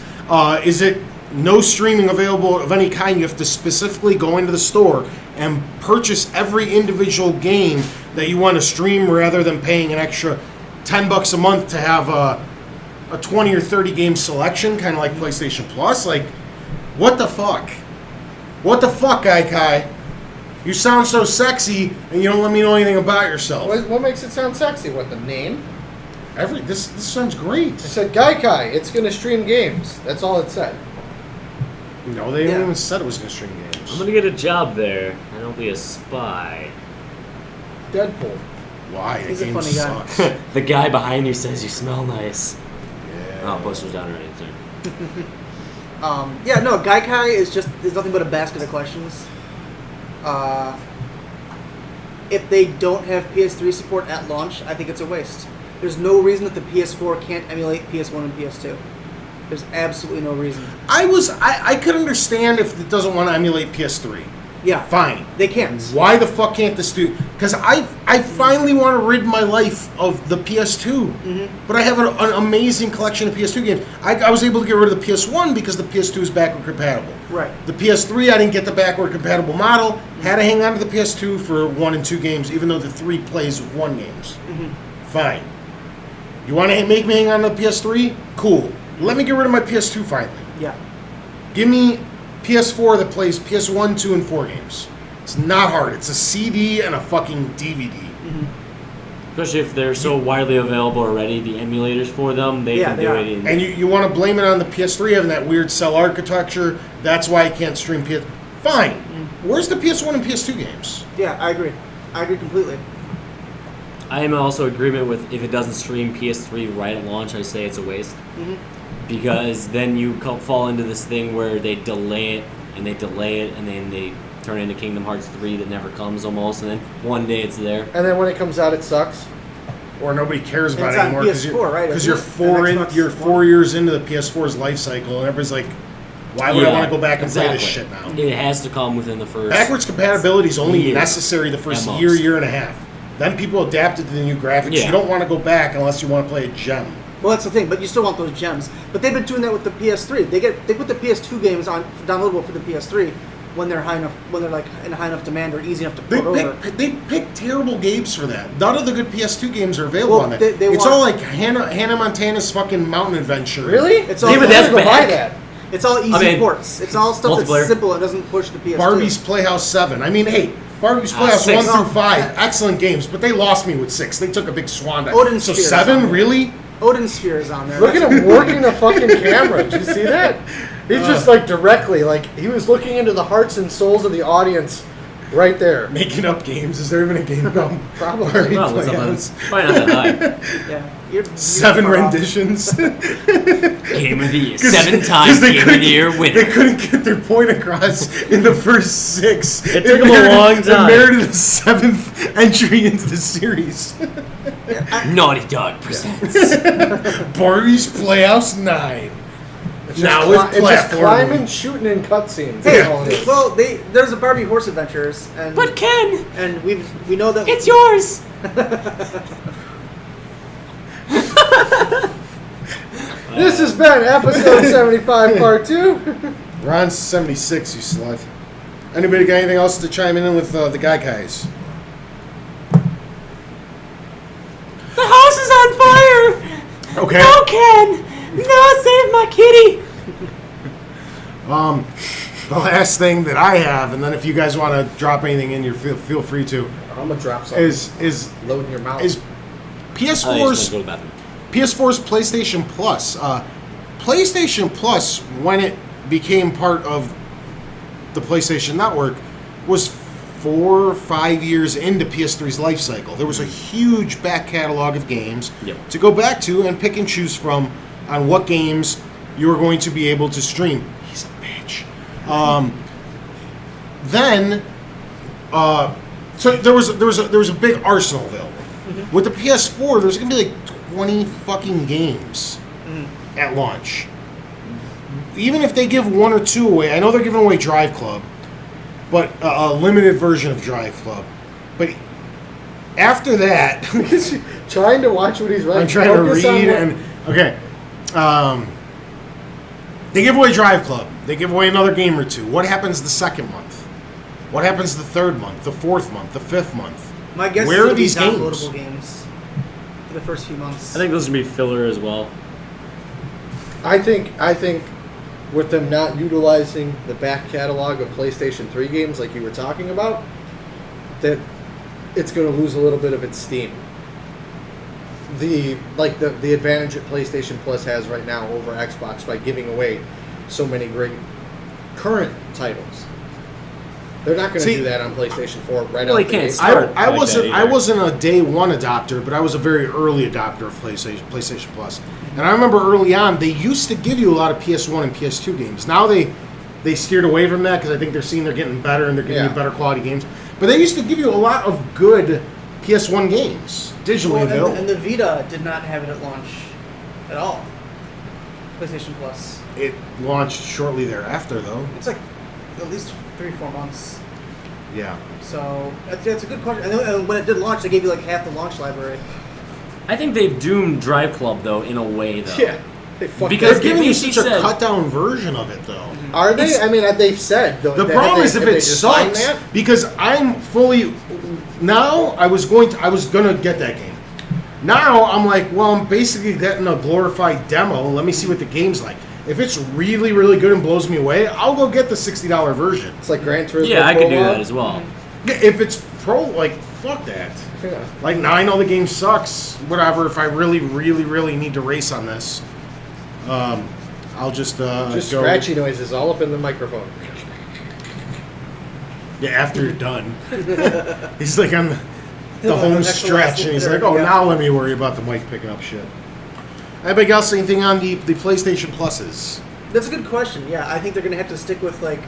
Is it no streaming available of any kind? You have to specifically go into the store and purchase every individual game that you want to stream rather than paying an extra $10 a month to have a 20 or 30 game selection, kind of like PlayStation Plus. Like, what the fuck? What the fuck, Gaikai? You sound so sexy, and you don't let me know anything about yourself. What makes it sound sexy? What, the name? This sounds great. It said Gaikai. It's going to stream games. That's all it said. No, they Yeah. haven't even said it was going to stream games. I'm gonna get a job there. I don't be a spy. Deadpool. Why? He's the a game funny guy. sucks. The guy behind you says you smell nice. Yeah. Oh, poster's down already. Sorry. Yeah, no, Gaikai is nothing but a basket of questions. If they don't have PS3 support at launch, I think it's a waste. There's no reason that the PS4 can't emulate PS1 and PS2. There's absolutely no reason. I could understand if it doesn't want to emulate PS3. Yeah, Fine. they can't. Why the fuck can't this do? Because I finally want to rid my life of the PS2. But I have an amazing collection of PS2 games. I was able to get rid of the PS1 because the PS2 is backward compatible. Right. The PS3, I didn't get the backward compatible model. Had to hang on to the PS2 for 1 and 2 games, even though the 3 plays with 1 games. Fine. You want to make me hang on to the PS3? Cool. Let me get rid of my PS2 finally. Yeah. Give me PS4 that plays PS1, 2, and 4 games. It's not hard. It's a CD and a fucking DVD. Especially if they're so widely available already, the emulators for them, they Yeah, can they do are. it. In, And you want to blame it on the PS3 having that weird cell architecture. That's why I can't stream PS. Fine. Where's the PS1 and PS2 games? Yeah, I agree. I agree completely. I am also in agreement with if it doesn't stream PS3 right at launch, I say it's a waste. Because then you fall into this thing where they delay it, and they delay it, and then they turn into Kingdom Hearts 3 that never comes almost, and then one day it's there. And then when it comes out, it sucks. Or nobody cares about It's it on anymore PS4, right, because isn't you're it? And Xbox you're One. 4 years into the PS4's life cycle, and everybody's like, "Why would I Yeah, want to go back and play this exactly. shit now?" It has to come within the first... Backwards compatibility is only year necessary the first at year, most. year and a half. Then people adapted to the new graphics. Yeah. You don't want to go back unless you want to play a gem. Well, that's the thing, but you still want those gems. But they've been doing that with the PS3. They put the PS2 games on downloadable for the PS3, when they're high enough, when they're like in high enough demand or easy enough to They port over. pick terrible games for that. None of the good PS2 games are available Well, on that. they It's want- all like Hannah Montana's fucking Mountain Adventure. Really? It's all David, it's that's I'm gonna back. buy that. all easy I mean, ports. It's all stuff multiplayer. that's simple. It doesn't push the PS2. Barbie's Playhouse 7. I mean, hey, Barbie's Playhouse 6. 1 through 5, excellent games, but they lost me with 6. They took a big swan dive. Odin So Sphere is 7, on there. really? Odin Sphere is on there. Look at him working the fucking camera. Did you see that? He's just like directly, like he was looking into the hearts and souls of the audience right there. Making up games. Is there even a game about Probably. Barbie Probably Playhouse? Probably not that high. Yeah. You're 7 far off. renditions. Game of the year. 'Cause 7-time they Game of couldn't- the Year They winner. couldn't get their point across in the first 6. It took them a long It time. merited the 7th entry into the series. Naughty Dog presents. Barbie's Playhouse 9. It's Now just, with it's just platforming. climbing, shooting, and cutscenes. Hey, That's all it is. well, there's a Barbie Horse Adventures, and But Ken, and we know that it's yours. This has been episode 75, part 2. Ron's 76, you slut. Anybody got anything else to chime in with the guys? The house is on fire. Okay. No, Ken. No, save my kitty. The last thing that I have, and then if you guys want to drop anything in, you feel free to, I'm gonna drop something. is Load in your mouth. is PS4's Go to the bathroom. PS4's PlayStation Plus. PlayStation Plus, when it became part of the PlayStation Network, was 4 or 5 years into PS3's life cycle. There was a huge back catalog of games Yep. to go back to and pick and choose from on what games you were going to be able to stream. He's a bitch. Then, so there was a big arsenal available. With the PS4, there's gonna be like 20 fucking games at launch. Even if they give 1 or 2 away, I know they're giving away Drive Club, but a limited version of Drive Club. But after that, Trying to watch what he's writing. I'm trying to Focus on read what- and okay. They give away Drive Club. They give away another game or 2. What happens the second month? What happens the third month? The fourth month? The fifth month? my guess Where is are it'll be these games? downloadable games for the first few months. I think those would be filler as well. I think with them not utilizing the back catalog of PlayStation 3 games like you were talking about, that it's going to lose a little bit of its steam. The advantage that PlayStation Plus has right now over Xbox by giving away so many great current titles. They're not going to See, do that on PlayStation 4 right Well, out they the can't gate. start. I like wasn't that I either. wasn't a day one adopter, but I was a very early adopter of PlayStation Plus. And I remember early on they used to give you a lot of PS1 and PS2 games. Now they steered away from that because I think they're seeing they're getting better and they're giving Yeah. you better quality games. But they used to give you a lot of good PS1 games digitally Well, available. and the Vita did not have it at launch at all. PlayStation Plus. It launched shortly thereafter, though. It's like at least 3-4 months. Yeah. So that's a good question. And when it did launch, they gave you like half the launch library. I think they've doomed Drive Club though, in a way though. Yeah. They fucked Because They're giving you Casey such a said- cut down version of it, though. Are they? It's- I mean, they've said. The problem is if it sucks, because I'm fully now. I was gonna get that game. Now I'm like, well, I'm basically getting a glorified demo. Let me see what the game's like. If it's really, really good and blows me away, I'll go get the $60 version. It's like Gran Turismo. Yeah, I could do Prologue. that as well. Yeah, if it's pro, like fuck that. Yeah. Like, now I know the game sucks. Whatever. If I really, really, really need to race on this, I'll just Just go. scratchy noises all up in the microphone. Yeah, after you're done. He's like on the home Next to last stretch, and he's there like, we "Oh, go." now let me worry about the mic picking up shit." Anybody else anything on the PlayStation Pluses? That's a good question. Yeah, I think they're gonna have to stick with like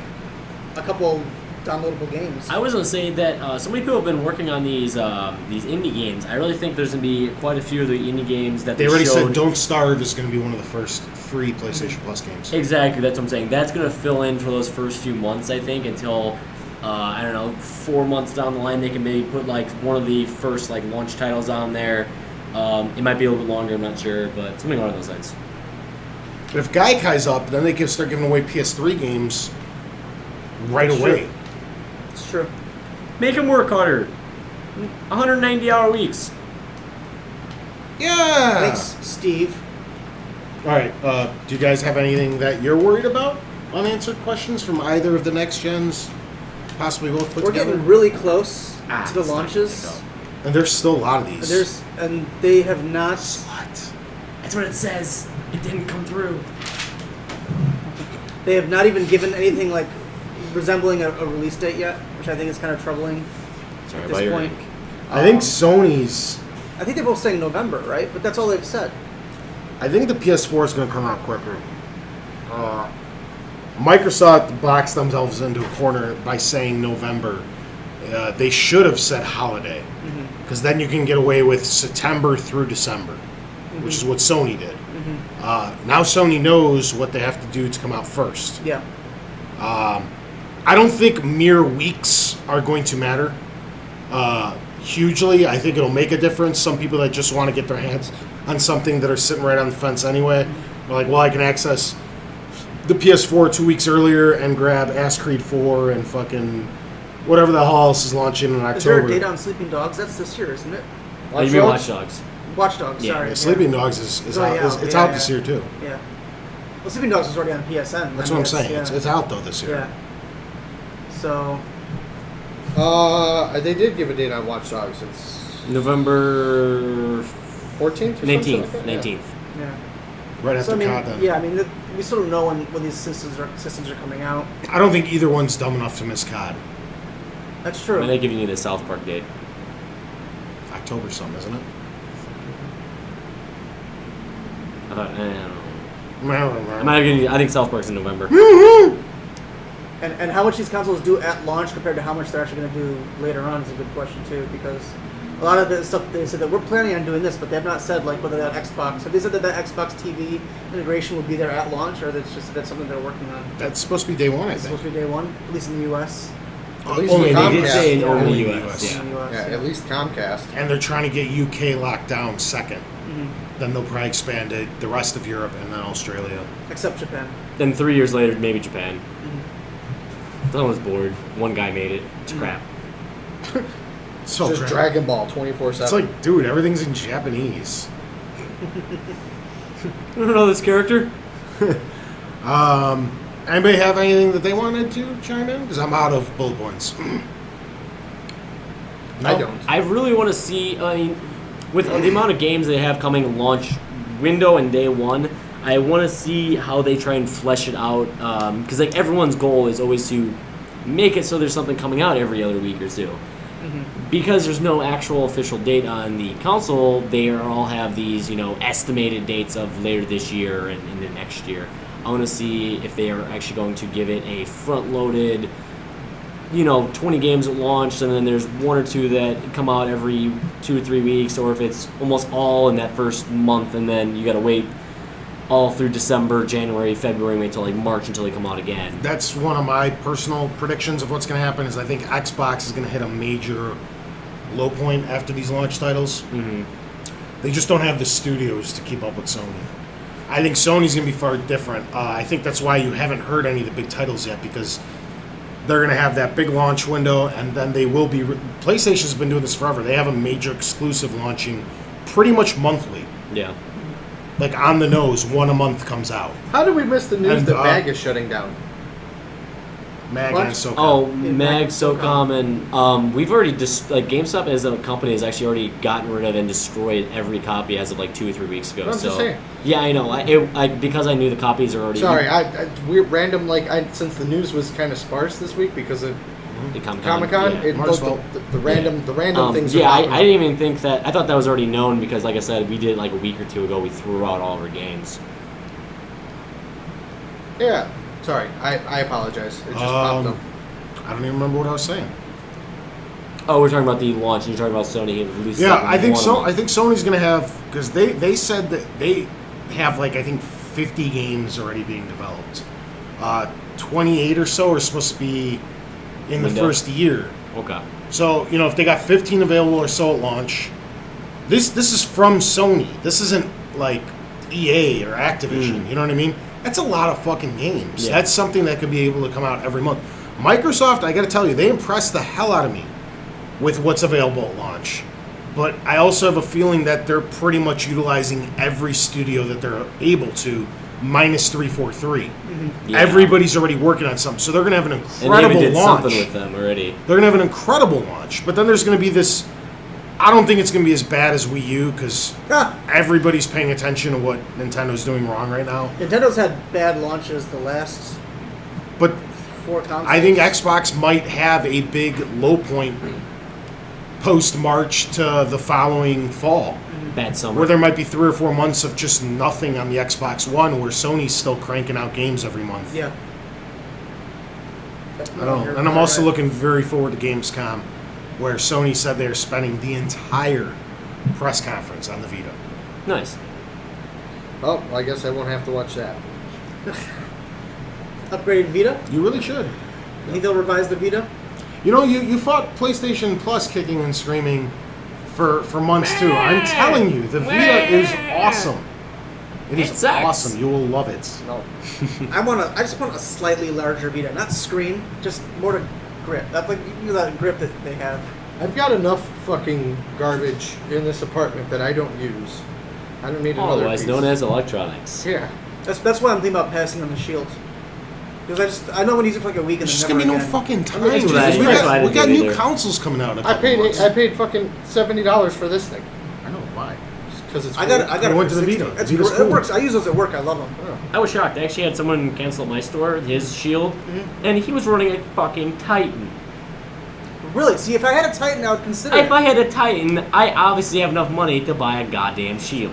a couple downloadable games. I was gonna say that so many people have been working on these indie games. I really think there's gonna be quite a few of the indie games that They already showed. said "Don't Starve" is going to be one of the first free PlayStation Plus games. Exactly, that's what I'm saying. That's gonna fill in for those first few months, I think, until I don't know, 4 months down the line, they can maybe put like one of the first like launch titles on there. It might be a little bit longer, I'm not sure, but something along those lines. But if Gaikai's up, then they can start giving away PS3 games right It's away. true. It's true. Make them work harder. 190-hour weeks. Yeah. Thanks, Steve. All right. Do you guys have anything that you're worried about? Unanswered questions from either of the next gens? Possibly both put We're together? getting really close to the it's not gonna launches. take up. And there's still a lot of these. And they have not. What? That's what it says. It didn't come through. They have not even given anything like resembling a release date yet, which I think is kind of troubling Sorry at about this your point. ink. I think Sony's... I think they're both saying November, right? But that's all they've said. I think the PS4 is going to come out quicker. Microsoft boxed themselves into a corner by saying November. They should have said holiday, because then you can get away with September through December, which is what Sony did. Now Sony knows what they have to do to come out first. Yeah. I don't think mere weeks are going to matter hugely. I think it'll make a difference. Some people that just want to get their hands on something that are sitting right on the fence anyway, are like, well, I can access the PS4 2 weeks earlier and grab Ass Creed 4 and fucking whatever the hell else is launching in October. Is there a date on Sleeping Dogs? That's this year, isn't it? Oh, you mean Watch Dogs? Watch Dogs, Yeah, sorry. Yeah, Sleeping Dogs is out. It's out this year too. Yeah. Well, Sleeping Dogs was already on PSN. That's what I'm saying. It's out though this year. Yeah. So, They did give a date on Watch Dogs. It's November 14th or 19th. something like that? 19th. yeah. Right after So, I mean, COD then. yeah, I mean, we still don't know when these systems are coming out. I don't think either one's dumb enough to miss COD. That's true. And they're giving you the South Park date. October something, isn't it? I thought, I don't know. I I'm not giving you, I think South Park's in November. And how much these consoles do at launch compared to how much they're actually going to do later on is a good question too, because a lot of the stuff they said that we're planning on doing this, but they have not said like whether that Xbox. Have they said that Xbox TV integration will be there at launch, or that's just that's something they're working on? That's supposed to be day one, I It's think. supposed to be day one, at least in the U.S. At least Only with They did Comcast. say in Yeah. only Only US. US. Yeah. In the US, Yeah, at least Comcast. And they're trying to get UK locked down second. Mhm. Then they'll probably expand it the rest of Europe and then Australia. Except Japan. Then 3 years later, maybe Japan. Mhm. Someone was bored. One guy made it. It's crap. So Just Dragon Ball 24/7. It's like, dude, everything's in Japanese. You don't know this character? Anybody have anything that they wanted to chime in? Because I'm out of bullet points. I don't. I really want to see. I mean, with the amount of games they have coming launch window and day one, I want to see how they try and flesh it out. Because like everyone's goal is always to make it so there's something coming out every other week or two. Because there's no actual official date on the console, they all have these, estimated dates of later this year and into next year. I want to see if they are actually going to give it a front-loaded, 20 games at launch, and then there's one or two that come out every 2 or 3 weeks, or if it's almost all in that first month, and then you got to wait all through December, January, February, wait till like March until they come out again. That's one of my personal predictions of what's going to happen. Is I think Xbox is going to hit a major low point after these launch titles. Mm-hmm. They just don't have the studios to keep up with Sony. I think Sony's going to be far different. I think that's why you haven't heard any of the big titles yet, because they're going to have that big launch window, and then they will be... PlayStation's been doing this forever. They have a major exclusive launching pretty much monthly. Yeah. Like, on the nose, one a month comes out. How did we miss the news And, that MAG is shutting down? Mag What? and SoCal. Oh, Yeah, Mag, SoCom. SoCom, and we've already GameStop as a company has actually already gotten rid of and destroyed every copy as of like 2 or 3 weeks ago. I'm so just saying. yeah, I know. Because I knew the copies are already Sorry, we're random. Since the news was kind of sparse this week because of the Comic-Con. Comic-Con, Yeah. March 12th. the random things. Yeah, are I popping up. didn't even think that. I thought that was already known because, like I said, we did it like a week or two ago. We threw out all of our games. Yeah, sorry, I apologize. It just popped up. I don't even remember what I was saying. Oh, we're talking about the launch, and you're talking about Sony releasing. Yeah, I think one a so. month. I think Sony's going to have, because they said that they have like I think 50 games already being developed. 28 or so are supposed to be in the Window. first year. Okay. So if they got 15 available or so at launch, this is from Sony. This isn't like EA or Activision. You know what I mean? That's a lot of fucking games. Yeah. That's something that could be able to come out every month. Microsoft, I got to tell you, they impressed the hell out of me with what's available at launch. But I also have a feeling that they're pretty much utilizing every studio that they're able to, minus 343. Yeah. Everybody's already working on something, so they're going to have an And they incredible even did launch. something with them already. They're going to have an incredible launch, but then there's going to be this. I don't think it's going to be as bad as Wii U because everybody's paying attention to what Nintendo's doing wrong right now. Nintendo's had bad launches the last But 4 consoles. I think Xbox might have a big low point post-March to the following fall, Bad summer. where there might be 3 or 4 months of just nothing on the Xbox One, where Sony's still cranking out games every month. Yeah. I don't know. And I'm also looking very forward to Gamescom, where Sony said they're spending the entire press conference on the Vita. Nice. Oh, I guess I won't have to watch that. Upgraded Vita. You really should. You think they'll revise the Vita? You know, you fought PlayStation Plus kicking and screaming for months too. I'm telling you, the Vita is awesome. It is sucks. awesome. You will love it. No. I just want a slightly larger Vita, not screen, just more to grip. That's like that grip that they have. I've got enough fucking garbage in this apartment that I don't use. I don't need another Otherwise piece. known as electronics. Yeah. That's why I'm thinking about passing on the Shield. Because I know when use it for like a week and There's just then gonna never be no again. fucking time. That's We right. got, That's why I we didn't got do it new either. consoles coming out. In a I couple months. paid fucking $70 for this thing I know why. because it's. I got I it went for to the 60. Vita. It's Vita's gr- cool. It works. I use those at work. I love them. I was shocked. I actually had someone cancel at my store his Shield, and he was running a fucking Titan. Really? See, if I had a Titan, I would consider If it. I had a Titan, I obviously have enough money to buy a goddamn Shield.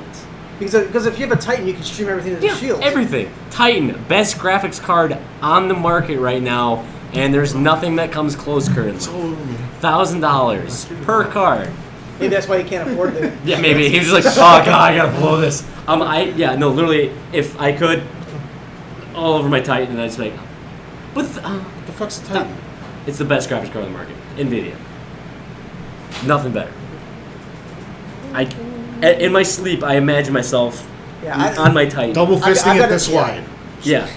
Because if you have a Titan, you can stream everything to the Shield. Everything. Titan, best graphics card on the market right now, and there's nothing that comes close currently. $1,000 per card. Maybe that's why you can't afford it. Yeah, maybe he was just like, oh god, I gotta blow this. Literally, if I could, all over my Titan, and I just like, but What the fuck's the Titan? it's the best graphics card on the market. Nvidia. Nothing better. In my sleep, I imagine myself Yeah, on my Titan. Double I fisting got it this it, yeah. wide. Yeah.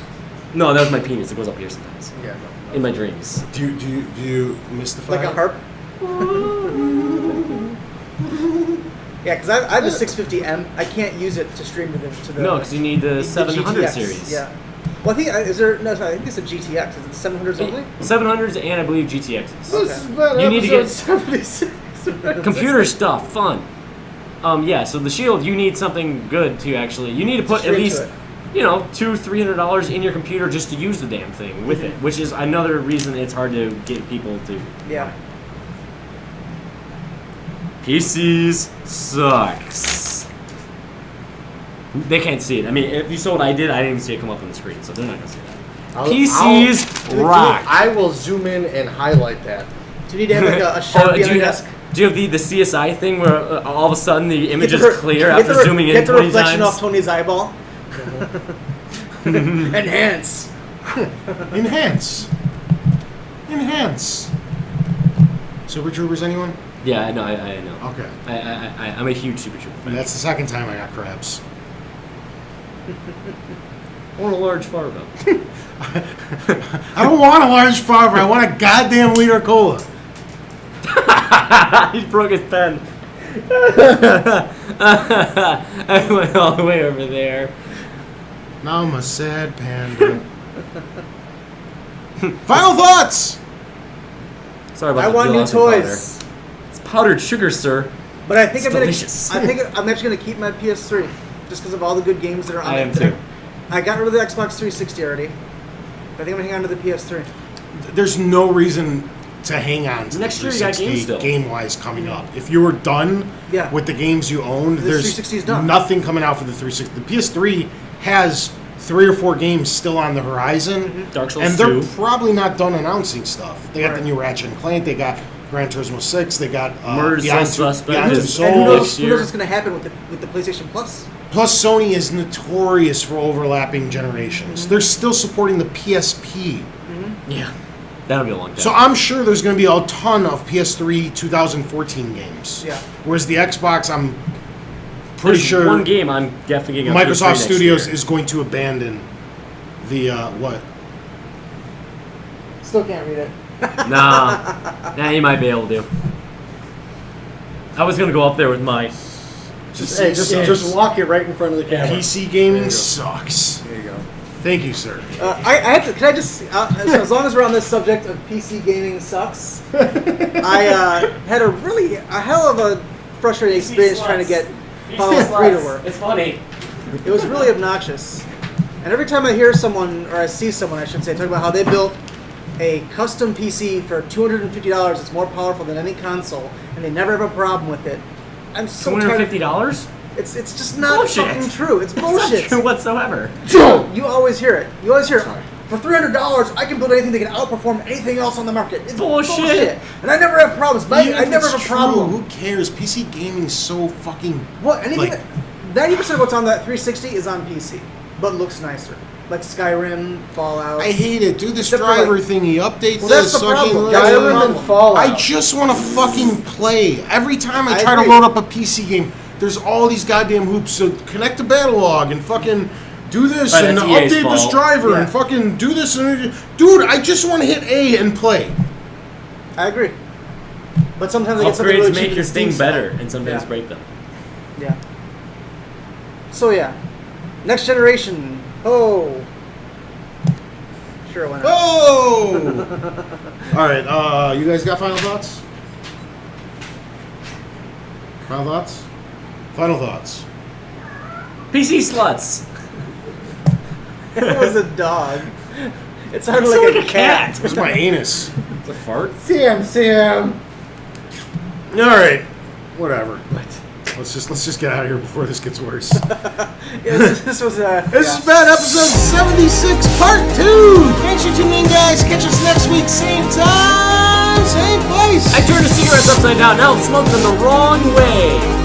No, that was my penis. It goes up here sometimes. Yeah, no. In my dreams. Do you mystify? like a it? harp. Yeah, because I have a 650M. I can't use it to stream to the No, because you need the 700 GTX. series. Yeah. Well, I think is there? No, sorry, I think it's a GTX. Is it 700s only? 700s and I believe GTXs. This is about You need to get- 76. Computer stuff, fun. Yeah. So the Shield, you need something good to actually. You need to put at Stream to least, it. $200-$300 in your computer just to use the damn thing with it, which is another reason it's hard to get people to. Yeah. PCs sucks. They can't see it. I mean, if you saw what I did, I didn't even see it come up on the screen, so they're not gonna see that. PCs rock. I will zoom in and highlight that. Do you need to have like a Sharpie do on you your have, desk? do you have the CSI thing where all of a sudden the image is clear Get after zooming in Get the 20 reflection times? off Tony's eyeball. Enhance. Enhance. Enhance. Super Troopers, anyone? Yeah, I know. I know. Okay. I'm a huge Super Trooper fan. That's the second time I got crabs. Or a large Fargo. I don't want a large Farber. I want a goddamn liter cola. He broke his pen. I went all the way over there. Now I'm a sad panda. Final thoughts. Sorry about I the want new Beyonce powder. toys. It's powdered sugar, sir. But I think It's delicious. I'm actually gonna keep my PS3 just because of all the good games that are on I it. am too. I got rid of the Xbox 360 already. But I think I'm gonna hang on to the PS3. There's no reason to hang on to Next the year you got 360 games still. game-wise coming up. If you were done Yeah. with the games you owned, The there's 360 is done. nothing coming out for the 360. The PS3 has 3 or 4 games still on the horizon, Dark Souls and they're 2. probably not done announcing stuff. They got Right. the new Ratchet and Clank, they got Gran Turismo 6, they got Murder's Beyond Soul Two- Suspect Beyond Two is- And who Souls. knows, next who year. knows what's gonna happen with the PlayStation Plus? Plus, Sony is notorious for overlapping generations. Mm-hmm. They're still supporting the PSP. Yeah. That'll be a long time. So I'm sure there's going to be a ton of PS3 2014 games. Yeah. Whereas the Xbox, I'm pretty There's sure one game I'm definitely getting on PS3 Microsoft next Studios year. is going to abandon the what? Still can't read it. Nah, you might be able to. I was gonna go up there with my. Just walk it right in front of the camera. PC gaming sucks. There you go. Thank you, sir. I have to. Can I just? As long as we're on this subject of PC gaming sucks, I had a hell of a frustrating experience trying to get Fallout 3 to work. It's funny. It was really obnoxious. And every time I hear someone, or I see someone, I should say, talk about how they built a custom PC for $250 that's more powerful than any console, and they never have a problem with it, I'm so tired of $250? It's just not Bullshit. fucking true. It's It's bullshit. not true whatsoever. You always hear it. You always hear it. For $300, I can build anything that can outperform anything else on the market. It's Bullshit. And I never have problems. Even I if never it's have a true, problem. Who cares? PC gaming's so fucking. What? Anything like- that 90% of what's on that 360 is on PC, but looks nicer. Like Skyrim, Fallout. I hate it. Do this Except for, driver like- thing. He updates Well, that's this. the problem. fucking- That's the Skyrim problem. and Fallout. I just want to fucking play. Every time I I try to agree. load up a PC game, there's all these goddamn hoops. So connect to Battlelog and fucking do this Right, and that's EA's update this fault. driver Yeah. and fucking do this. And dude, I just want to hit A and play. I agree. But sometimes I get something Upgrades really make cheap your in Steam thing sale. better, and sometimes Yeah. break them. Yeah. So yeah, next generation. Oh. Sure, why not? Oh! All right, you guys got final thoughts? Final thoughts? Final thoughts. PC sluts. It was a dog. It sounded Sound like, like a cat. This is my anus. It's a fart. Sam. All right, whatever. Let's just get out of here before this gets worse. this was a. This has been episode 76, part 2. Thanks for tuning in, guys. Catch us next week, same time, same place. I turned the cigarettes upside down. Now I'm smoking them the wrong way.